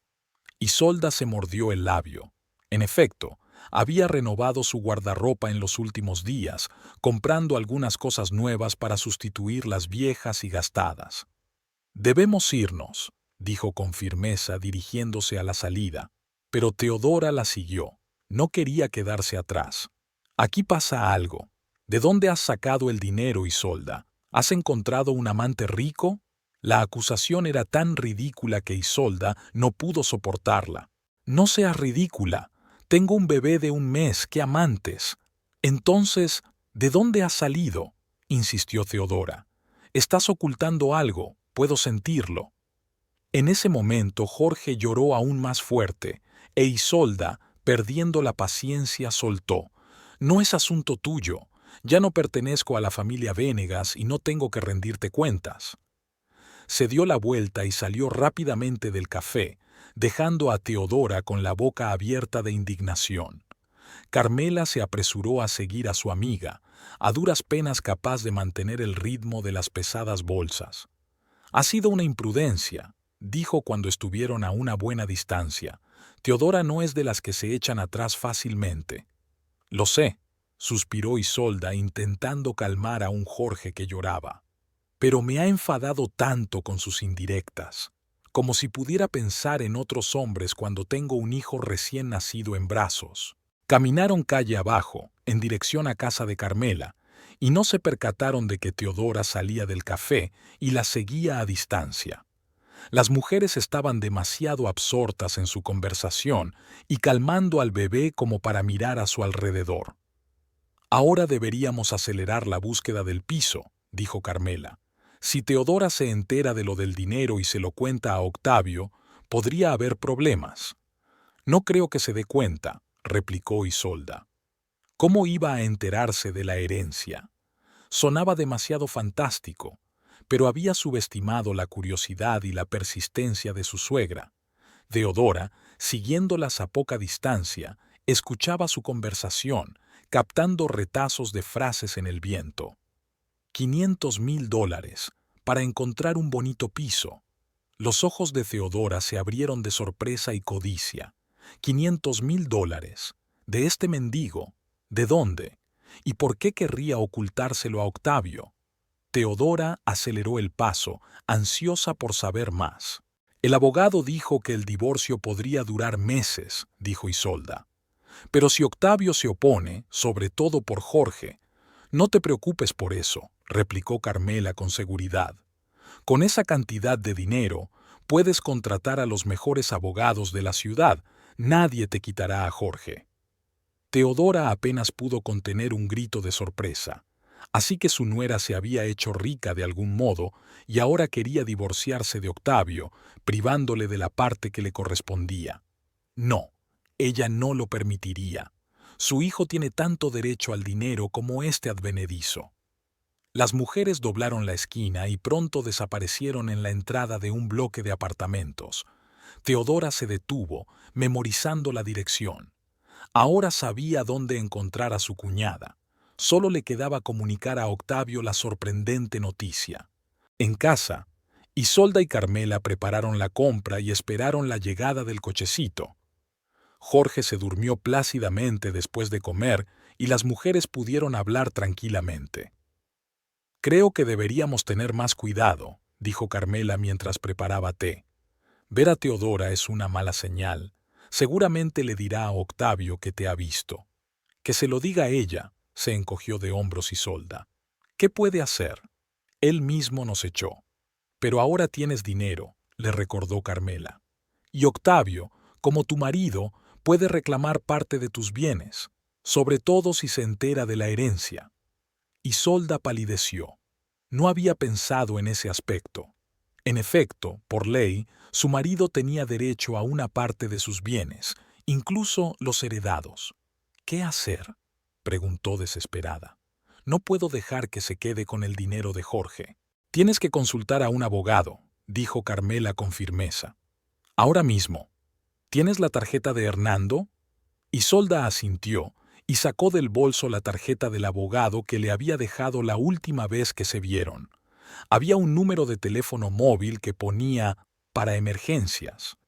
Isolda se mordió el labio. En efecto, había renovado su guardarropa en los últimos días, comprando algunas cosas nuevas para sustituir las viejas y gastadas. Debemos irnos, dijo con firmeza dirigiéndose a la salida, pero Teodora la siguió. No quería quedarse atrás. Aquí pasa algo. ¿De dónde has sacado el dinero, Isolda? ¿Has encontrado un amante rico? La acusación era tan ridícula que Isolda no pudo soportarla. No seas ridícula. Tengo un bebé de 1 mes, ¿qué amantes? Entonces, ¿de dónde has salido? Insistió Teodora. Estás ocultando algo, puedo sentirlo. En ese momento Jorge lloró aún más fuerte, e Isolda, perdiendo la paciencia, soltó. No es asunto tuyo. Ya no pertenezco a la familia Vénegas y no tengo que rendirte cuentas. Se dio la vuelta y salió rápidamente del café, dejando a Teodora con la boca abierta de indignación. Carmela se apresuró a seguir a su amiga, a duras penas capaz de mantener el ritmo de las pesadas bolsas. Ha sido una imprudencia, dijo cuando estuvieron a una buena distancia. Teodora no es de las que se echan atrás fácilmente. Lo sé, suspiró Isolda intentando calmar a un Jorge que lloraba. Pero me ha enfadado tanto con sus indirectas, como si pudiera pensar en otros hombres cuando tengo un hijo recién nacido en brazos. Caminaron calle abajo, en dirección a casa de Carmela, y no se percataron de que Teodora salía del café y la seguía a distancia. Las mujeres estaban demasiado absortas en su conversación y calmando al bebé como para mirar a su alrededor. Ahora deberíamos acelerar la búsqueda del piso, dijo Carmela. Si Teodora se entera de lo del dinero y se lo cuenta a Octavio, podría haber problemas. No creo que se dé cuenta, replicó Isolda. ¿Cómo iba a enterarse de la herencia? Sonaba demasiado fantástico, pero había subestimado la curiosidad y la persistencia de su suegra. Teodora, siguiéndolas a poca distancia, escuchaba su conversación, captando retazos de frases en el viento. $500,000 para encontrar un bonito piso. Los ojos de Teodora se abrieron de sorpresa y codicia. $500,000. ¿De este mendigo? ¿De dónde? ¿Y por qué querría ocultárselo a Octavio? Teodora aceleró el paso, ansiosa por saber más. El abogado dijo que el divorcio podría durar meses, dijo Isolda. Pero si Octavio se opone, sobre todo por Jorge, no te preocupes por eso, replicó Carmela con seguridad. Con esa cantidad de dinero, puedes contratar a los mejores abogados de la ciudad. Nadie te quitará a Jorge. Teodora apenas pudo contener un grito de sorpresa. Así que su nuera se había hecho rica de algún modo y ahora quería divorciarse de Octavio, privándole de la parte que le correspondía. No, ella no lo permitiría. Su hijo tiene tanto derecho al dinero como este advenedizo. Las mujeres doblaron la esquina y pronto desaparecieron en la entrada de un bloque de apartamentos. Teodora se detuvo, memorizando la dirección. Ahora sabía dónde encontrar a su cuñada. Solo le quedaba comunicar a Octavio la sorprendente noticia. En casa, Isolda y Carmela prepararon la compra y esperaron la llegada del cochecito. Jorge se durmió plácidamente después de comer y las mujeres pudieron hablar tranquilamente. Creo que deberíamos tener más cuidado, dijo Carmela mientras preparaba té. Ver a Teodora es una mala señal. Seguramente le dirá a Octavio que te ha visto. Que se lo diga a ella, se encogió de hombros Isolda. ¿Qué puede hacer? Él mismo nos echó. Pero ahora tienes dinero, le recordó Carmela. Y Octavio, como tu marido, puede reclamar parte de tus bienes, sobre todo si se entera de la herencia. Isolda palideció. No había pensado en ese aspecto. En efecto, por ley, su marido tenía derecho a una parte de sus bienes, incluso los heredados. ¿Qué hacer?, preguntó desesperada. No puedo dejar que se quede con el dinero de Jorge. Tienes que consultar a un abogado, dijo Carmela con firmeza. Ahora mismo. ¿Tienes la tarjeta de Hernando? Isolda asintió y sacó del bolso la tarjeta del abogado que le había dejado la última vez que se vieron. Había un número de teléfono móvil que ponía «para emergencias».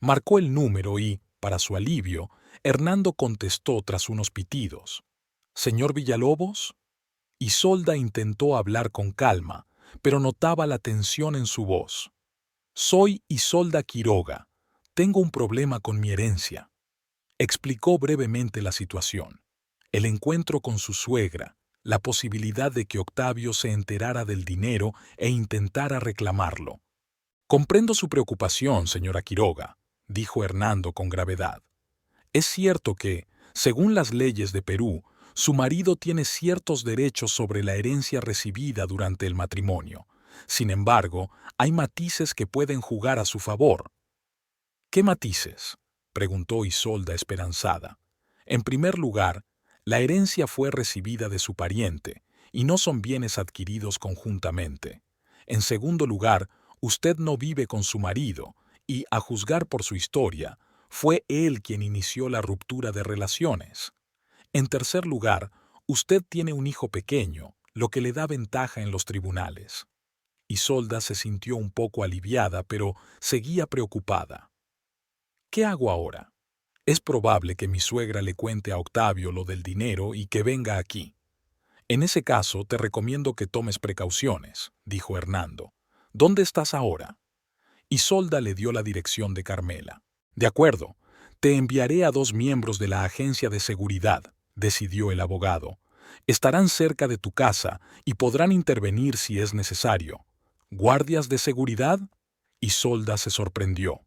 Marcó el número y, para su alivio, Hernando contestó tras unos pitidos. «¿Señor Villalobos?» Isolda intentó hablar con calma, pero notaba la tensión en su voz. «Soy Isolda Quiroga. Tengo un problema con mi herencia». Explicó brevemente la situación. El encuentro con su suegra, la posibilidad de que Octavio se enterara del dinero e intentara reclamarlo. «Comprendo su preocupación, señora Quiroga», dijo Hernando con gravedad. «Es cierto que, según las leyes de Perú, su marido tiene ciertos derechos sobre la herencia recibida durante el matrimonio. Sin embargo, hay matices que pueden jugar a su favor». «¿Qué matices?», preguntó Isolda esperanzada. «En primer lugar, la herencia fue recibida de su pariente, y no son bienes adquiridos conjuntamente. En segundo lugar, usted no vive con su marido, y, a juzgar por su historia, fue él quien inició la ruptura de relaciones. En tercer lugar, usted tiene un hijo pequeño, lo que le da ventaja en los tribunales». Isolda se sintió un poco aliviada, pero seguía preocupada. «¿Qué hago ahora? Es probable que mi suegra le cuente a Octavio lo del dinero y que venga aquí. En ese caso, te recomiendo que tomes precauciones», dijo Hernando. «¿Dónde estás ahora?» Isolda le dio la dirección de Carmela. «De acuerdo, te enviaré a 2 miembros de la agencia de seguridad», decidió el abogado. «Estarán cerca de tu casa y podrán intervenir si es necesario». «¿Guardias de seguridad?». Isolda se sorprendió.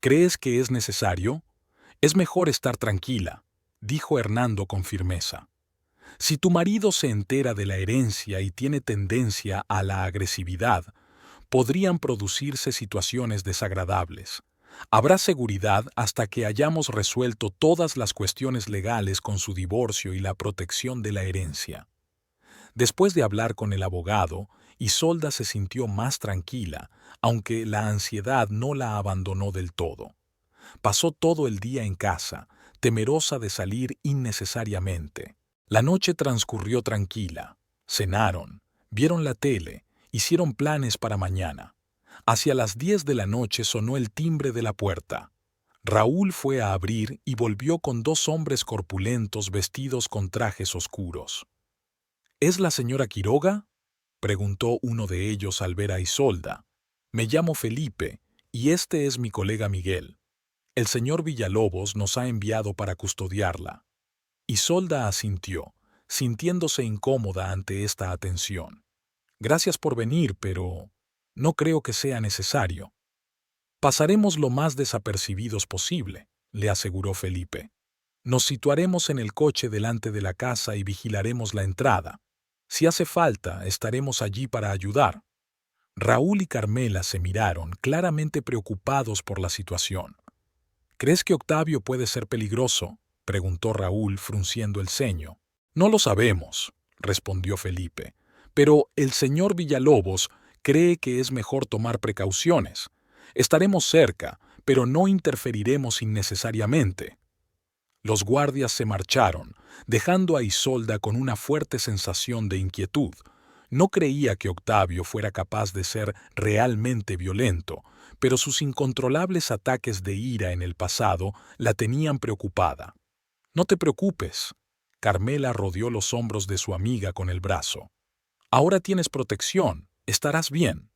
«¿Crees que es necesario?». «Es mejor estar tranquila», dijo Hernando con firmeza. «Si tu marido se entera de la herencia y tiene tendencia a la agresividad, podrían producirse situaciones desagradables. Habrá seguridad hasta que hayamos resuelto todas las cuestiones legales con su divorcio y la protección de la herencia». Después de hablar con el abogado, Isolda se sintió más tranquila, aunque la ansiedad no la abandonó del todo. Pasó todo el día en casa, temerosa de salir innecesariamente. La noche transcurrió tranquila. Cenaron, vieron la tele, hicieron planes para mañana. Hacia las 10 de la noche sonó el timbre de la puerta. Raúl fue a abrir y volvió con 2 hombres corpulentos vestidos con trajes oscuros. «¿Es la señora Quiroga?», preguntó uno de ellos al ver a Isolda. «Me llamo Felipe, y este es mi colega Miguel. El señor Villalobos nos ha enviado para custodiarla». Isolda asintió, sintiéndose incómoda ante esta atención. «Gracias por venir, pero no creo que sea necesario». «Pasaremos lo más desapercibidos posible», le aseguró Felipe. «Nos situaremos en el coche delante de la casa y vigilaremos la entrada. Si hace falta, estaremos allí para ayudar». Raúl y Carmela se miraron, claramente preocupados por la situación. «¿Crees que Octavio puede ser peligroso?», preguntó Raúl, frunciendo el ceño. «No lo sabemos», respondió Felipe, «pero el señor Villalobos cree que es mejor tomar precauciones. Estaremos cerca, pero no interferiremos innecesariamente». Los guardias se marcharon, dejando a Isolda con una fuerte sensación de inquietud. No creía que Octavio fuera capaz de ser realmente violento, pero sus incontrolables ataques de ira en el pasado la tenían preocupada. «No te preocupes». Carmela rodeó los hombros de su amiga con el brazo. «Ahora tienes protección, estarás bien».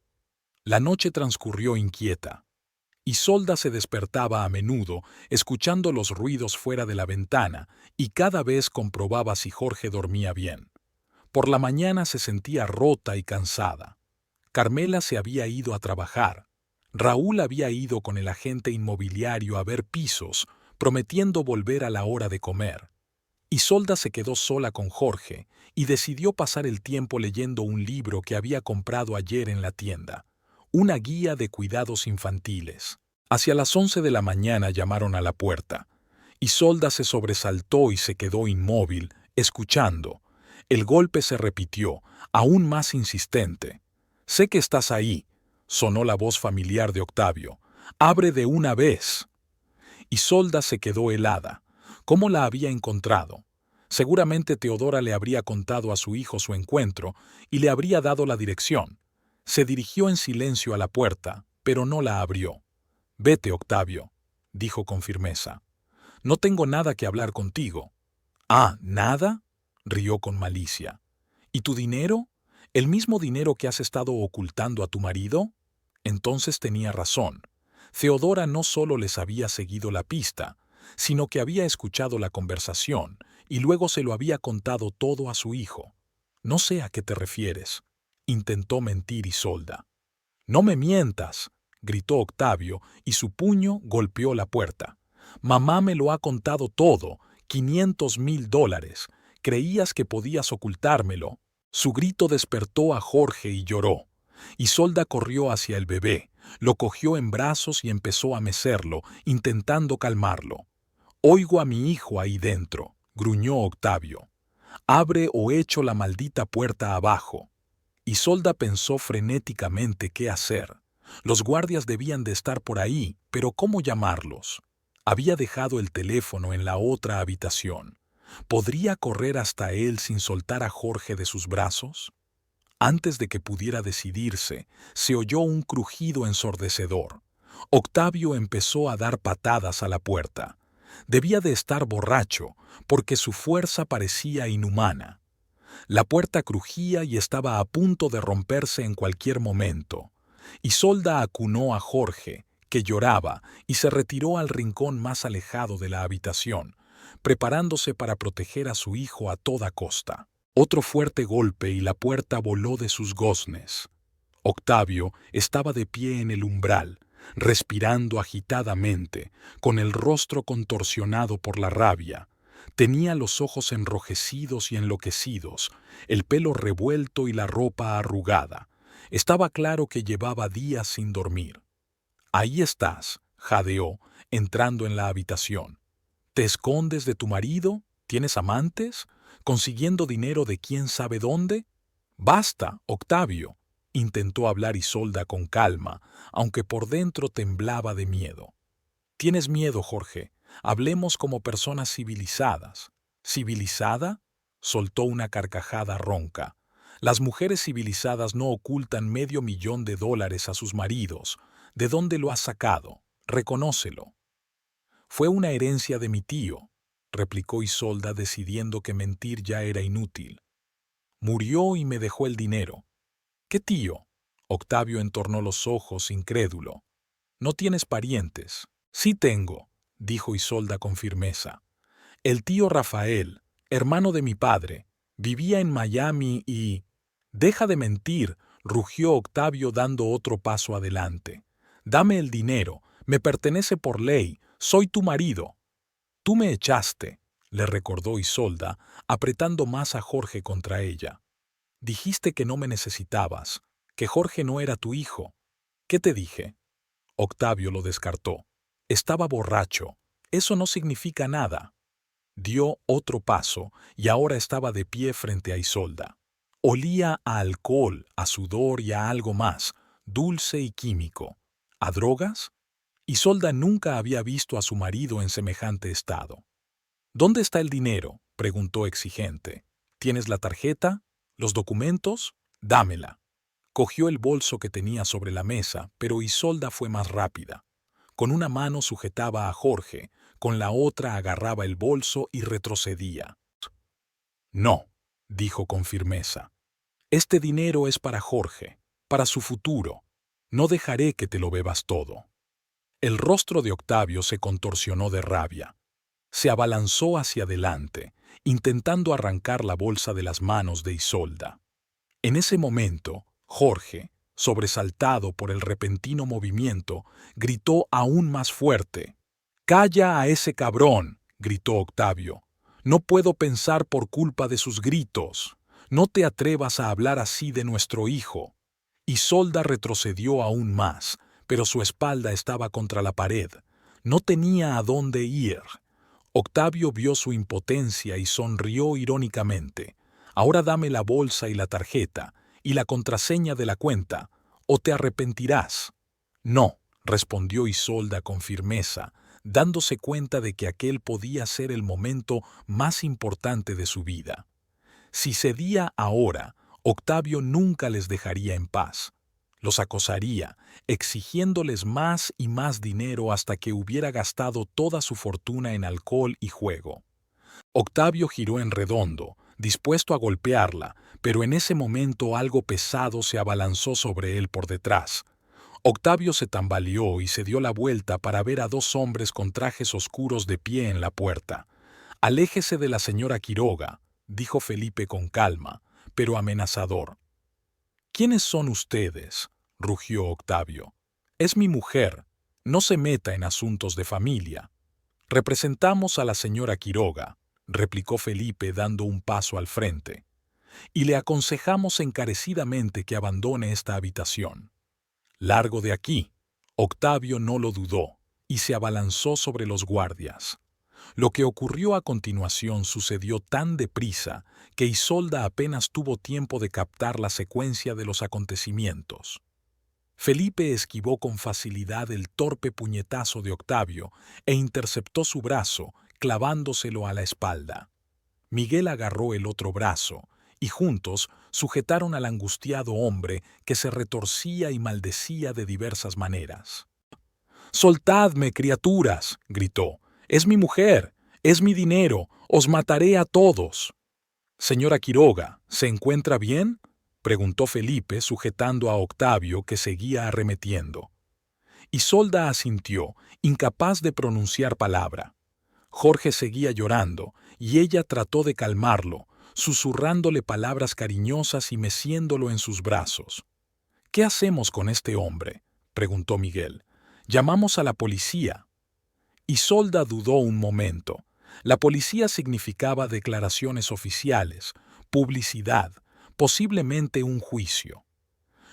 La noche transcurrió inquieta. Isolda se despertaba a menudo, escuchando los ruidos fuera de la ventana, y cada vez comprobaba si Jorge dormía bien. Por la mañana se sentía rota y cansada. Carmela se había ido a trabajar. Raúl había ido con el agente inmobiliario a ver pisos, prometiendo volver a la hora de comer. Isolda se quedó sola con Jorge y decidió pasar el tiempo leyendo un libro que había comprado ayer en la tienda, una guía de cuidados infantiles. Hacia las 11 de la mañana llamaron a la puerta. Isolda se sobresaltó y se quedó inmóvil, escuchando. El golpe se repitió, aún más insistente. «Sé que estás ahí», sonó la voz familiar de Octavio. «Abre de una vez». Isolda se quedó helada. ¿Cómo la había encontrado? Seguramente Teodora le habría contado a su hijo su encuentro y le habría dado la dirección. Se dirigió en silencio a la puerta, pero no la abrió. «Vete, Octavio», dijo con firmeza. «No tengo nada que hablar contigo». «Ah, ¿nada?», rió con malicia. «¿Y tu dinero? ¿El mismo dinero que has estado ocultando a tu marido?». Entonces tenía razón. Teodora no solo les había seguido la pista, sino que había escuchado la conversación y luego se lo había contado todo a su hijo. «No sé a qué te refieres», intentó mentir Isolda. «No me mientas», gritó Octavio y su puño golpeó la puerta. «Mamá me lo ha contado todo, $500,000. ¿Creías que podías ocultármelo?». Su grito despertó a Jorge y lloró. Isolda corrió hacia el bebé, lo cogió en brazos y empezó a mecerlo, intentando calmarlo. «Oigo a mi hijo ahí dentro», gruñó Octavio. «Abre o echo la maldita puerta abajo». Isolda pensó frenéticamente qué hacer. Los guardias debían de estar por ahí, pero ¿cómo llamarlos? Había dejado el teléfono en la otra habitación. ¿Podría correr hasta él sin soltar a Jorge de sus brazos? Antes de que pudiera decidirse, se oyó un crujido ensordecedor. Octavio empezó a dar patadas a la puerta. Debía de estar borracho, porque su fuerza parecía inhumana. La puerta crujía y estaba a punto de romperse en cualquier momento. Isolda acunó a Jorge, que lloraba, y se retiró al rincón más alejado de la habitación, preparándose para proteger a su hijo a toda costa. Otro fuerte golpe y la puerta voló de sus goznes. Octavio estaba de pie en el umbral, respirando agitadamente, con el rostro contorsionado por la rabia. Tenía los ojos enrojecidos y enloquecidos, el pelo revuelto y la ropa arrugada. Estaba claro que llevaba días sin dormir. «Ahí estás», jadeó, entrando en la habitación. «¿Te escondes de tu marido? ¿Tienes amantes? ¿Consiguiendo dinero de quién sabe dónde?». «Basta, Octavio», intentó hablar Isolda con calma, aunque por dentro temblaba de miedo. «Tienes miedo, Jorge. Hablemos como personas civilizadas». «¿Civilizada?», soltó una carcajada ronca. «Las mujeres civilizadas no ocultan $500,000 a sus maridos. ¿De dónde lo has sacado? Reconócelo». «Fue una herencia de mi tío», replicó Isolda, decidiendo que mentir ya era inútil. «Murió y me dejó el dinero». «¿Qué tío?». Octavio entornó los ojos, incrédulo. «¿No tienes parientes?». «Sí tengo», dijo Isolda con firmeza. «El tío Rafael, hermano de mi padre, vivía en Miami y...». «Deja de mentir», rugió Octavio dando otro paso adelante. «Dame el dinero, me pertenece por ley, soy tu marido». «Tú me echaste», le recordó Isolda, apretando más a Jorge contra ella. «Dijiste que no me necesitabas, que Jorge no era tu hijo». «¿Qué te dije?». Octavio lo descartó. Estaba borracho. Eso no significa nada. Dio otro paso y ahora estaba de pie frente a Isolda. Olía a alcohol, a sudor y a algo más, dulce y químico. ¿A drogas? Isolda nunca había visto a su marido en semejante estado. «¿Dónde está el dinero?», preguntó exigente. «¿Tienes la tarjeta? ¿Los documentos? Dámela». Cogió el bolso que tenía sobre la mesa, pero Isolda fue más rápida. Con una mano sujetaba a Jorge, con la otra agarraba el bolso y retrocedía. «No», dijo con firmeza. «Este dinero es para Jorge, para su futuro. No dejaré que te lo bebas todo». El rostro de Octavio se contorsionó de rabia. Se abalanzó hacia adelante, intentando arrancar la bolsa de las manos de Isolda. En ese momento, Jorge, sobresaltado por el repentino movimiento, gritó aún más fuerte. «¡Calla a ese cabrón!», gritó Octavio. «No puedo pensar por culpa de sus gritos. No te atrevas a hablar así de nuestro hijo». Isolda retrocedió aún más, pero su espalda estaba contra la pared. No tenía a dónde ir. Octavio vio su impotencia y sonrió irónicamente. «Ahora dame la bolsa y la tarjeta, y la contraseña de la cuenta, o te arrepentirás». «No», respondió Isolda con firmeza, dándose cuenta de que aquel podía ser el momento más importante de su vida. Si cedía ahora, Octavio nunca les dejaría en paz. Los acosaría, exigiéndoles más y más dinero hasta que hubiera gastado toda su fortuna en alcohol y juego. Octavio giró en redondo, dispuesto a golpearla, pero en ese momento algo pesado se abalanzó sobre él por detrás. Octavio se tambaleó y se dio la vuelta para ver a dos hombres con trajes oscuros de pie en la puerta. «Aléjese de la señora Quiroga», dijo Felipe con calma, pero amenazador. «¿Quiénes son ustedes?», rugió Octavio. «Es mi mujer. No se meta en asuntos de familia». «Representamos a la señora Quiroga», replicó Felipe dando un paso al frente, «y le aconsejamos encarecidamente que abandone esta habitación». «Largo de aquí». Octavio no lo dudó y se abalanzó sobre los guardias. Lo que ocurrió a continuación sucedió tan deprisa que Isolda apenas tuvo tiempo de captar la secuencia de los acontecimientos. Felipe esquivó con facilidad el torpe puñetazo de Octavio e interceptó su brazo, clavándoselo a la espalda. Miguel agarró el otro brazo y juntos sujetaron al angustiado hombre que se retorcía y maldecía de diversas maneras. «¡Soltadme, criaturas!», gritó. «Es mi mujer, es mi dinero, os mataré a todos». «Señora Quiroga, ¿se encuentra bien?», preguntó Felipe sujetando a Octavio que seguía arremetiendo. Isolda asintió, incapaz de pronunciar palabra. Jorge seguía llorando y ella trató de calmarlo, susurrándole palabras cariñosas y meciéndolo en sus brazos. «¿Qué hacemos con este hombre?», preguntó Miguel. «Llamamos a la policía». Isolda dudó un momento. La policía significaba declaraciones oficiales, publicidad, posiblemente un juicio.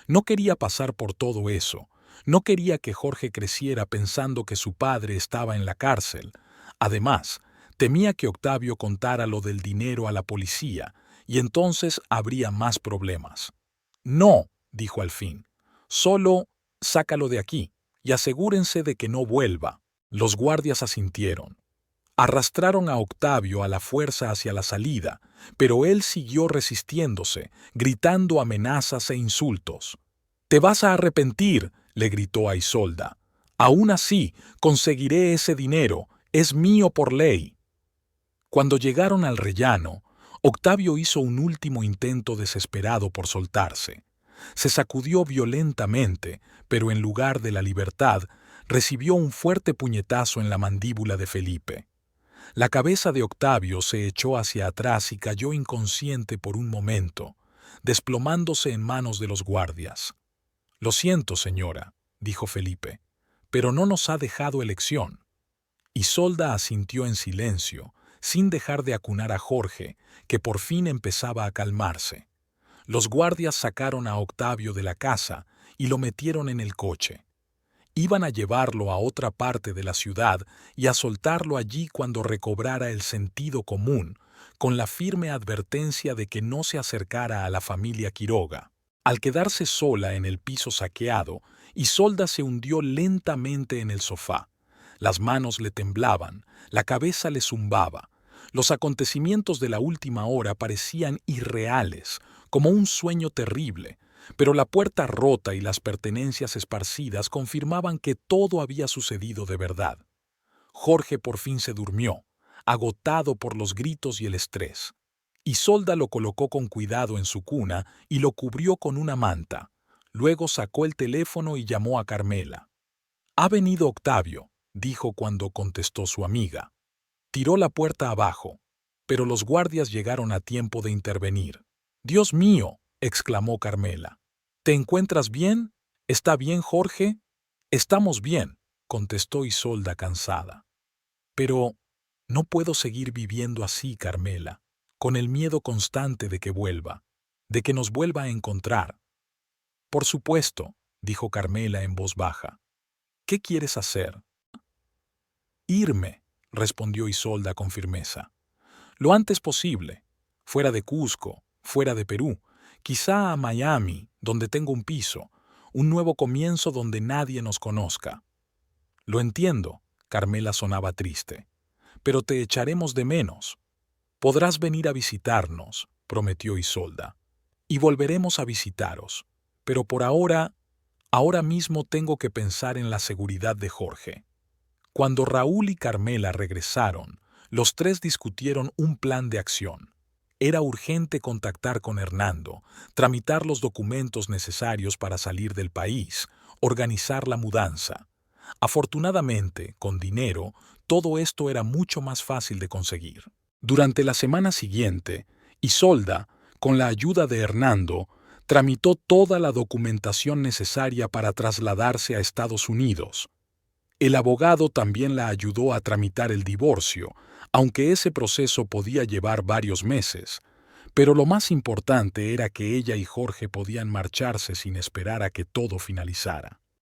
No quería pasar por todo eso. No quería que Jorge creciera pensando que su padre estaba en la cárcel. Además, temía que Octavio contara lo del dinero a la policía, y entonces habría más problemas. «No», dijo al fin. «Solo sácalo de aquí y asegúrense de que no vuelva». Los guardias asintieron. Arrastraron a Octavio a la fuerza hacia la salida, pero él siguió resistiéndose, gritando amenazas e insultos. «Te vas a arrepentir», le gritó a Isolda. «Aún así, conseguiré ese dinero, es mío por ley». Cuando llegaron al rellano, Octavio hizo un último intento desesperado por soltarse. Se sacudió violentamente, pero en lugar de la libertad, recibió un fuerte puñetazo en la mandíbula de Felipe. La cabeza de Octavio se echó hacia atrás y cayó inconsciente por un momento, desplomándose en manos de los guardias. «Lo siento, señora», dijo Felipe, «pero no nos ha dejado elección». Isolda asintió en silencio, sin dejar de acunar a Jorge, que por fin empezaba a calmarse. Los guardias sacaron a Octavio de la casa y lo metieron en el coche. Iban a llevarlo a otra parte de la ciudad y a soltarlo allí cuando recobrara el sentido común, con la firme advertencia de que no se acercara a la familia Quiroga. Al quedarse sola en el piso saqueado, Isolda se hundió lentamente en el sofá. Las manos le temblaban, la cabeza le zumbaba. Los acontecimientos de la última hora parecían irreales, como un sueño terrible, pero la puerta rota y las pertenencias esparcidas confirmaban que todo había sucedido de verdad. Jorge por fin se durmió, agotado por los gritos y el estrés. Isolda lo colocó con cuidado en su cuna y lo cubrió con una manta. Luego sacó el teléfono y llamó a Carmela. «Ha venido Octavio», dijo cuando contestó su amiga. Tiró la puerta abajo, pero los guardias llegaron a tiempo de intervenir. «¡Dios mío!», exclamó Carmela. «¿Te encuentras bien? ¿Está bien, Jorge?» «Estamos bien», contestó Isolda cansada. «Pero no puedo seguir viviendo así, Carmela, con el miedo constante de que vuelva, de que nos vuelva a encontrar». «Por supuesto», dijo Carmela en voz baja. «¿Qué quieres hacer?» «Irme», respondió Isolda con firmeza. «Lo antes posible, fuera de Cusco, fuera de Perú, quizá a Miami, donde tengo un piso, un nuevo comienzo donde nadie nos conozca». «Lo entiendo», Carmela sonaba triste. Pero te echaremos de menos. Podrás venir a visitarnos, prometió Isolda. Y volveremos a visitaros. Pero por ahora mismo tengo que pensar en la seguridad de Jorge. Cuando Raúl y Carmela regresaron, los tres discutieron un plan de acción. Era urgente contactar con Hernando, tramitar los documentos necesarios para salir del país, organizar la mudanza. Afortunadamente, con dinero, todo esto era mucho más fácil de conseguir. Durante la semana siguiente, Isolda, con la ayuda de Hernando, tramitó toda la documentación necesaria para trasladarse a Estados Unidos. El abogado también la ayudó a tramitar el divorcio, aunque ese proceso podía llevar varios meses. Pero lo más importante era que ella y Jorge podían marcharse sin esperar a que todo finalizara.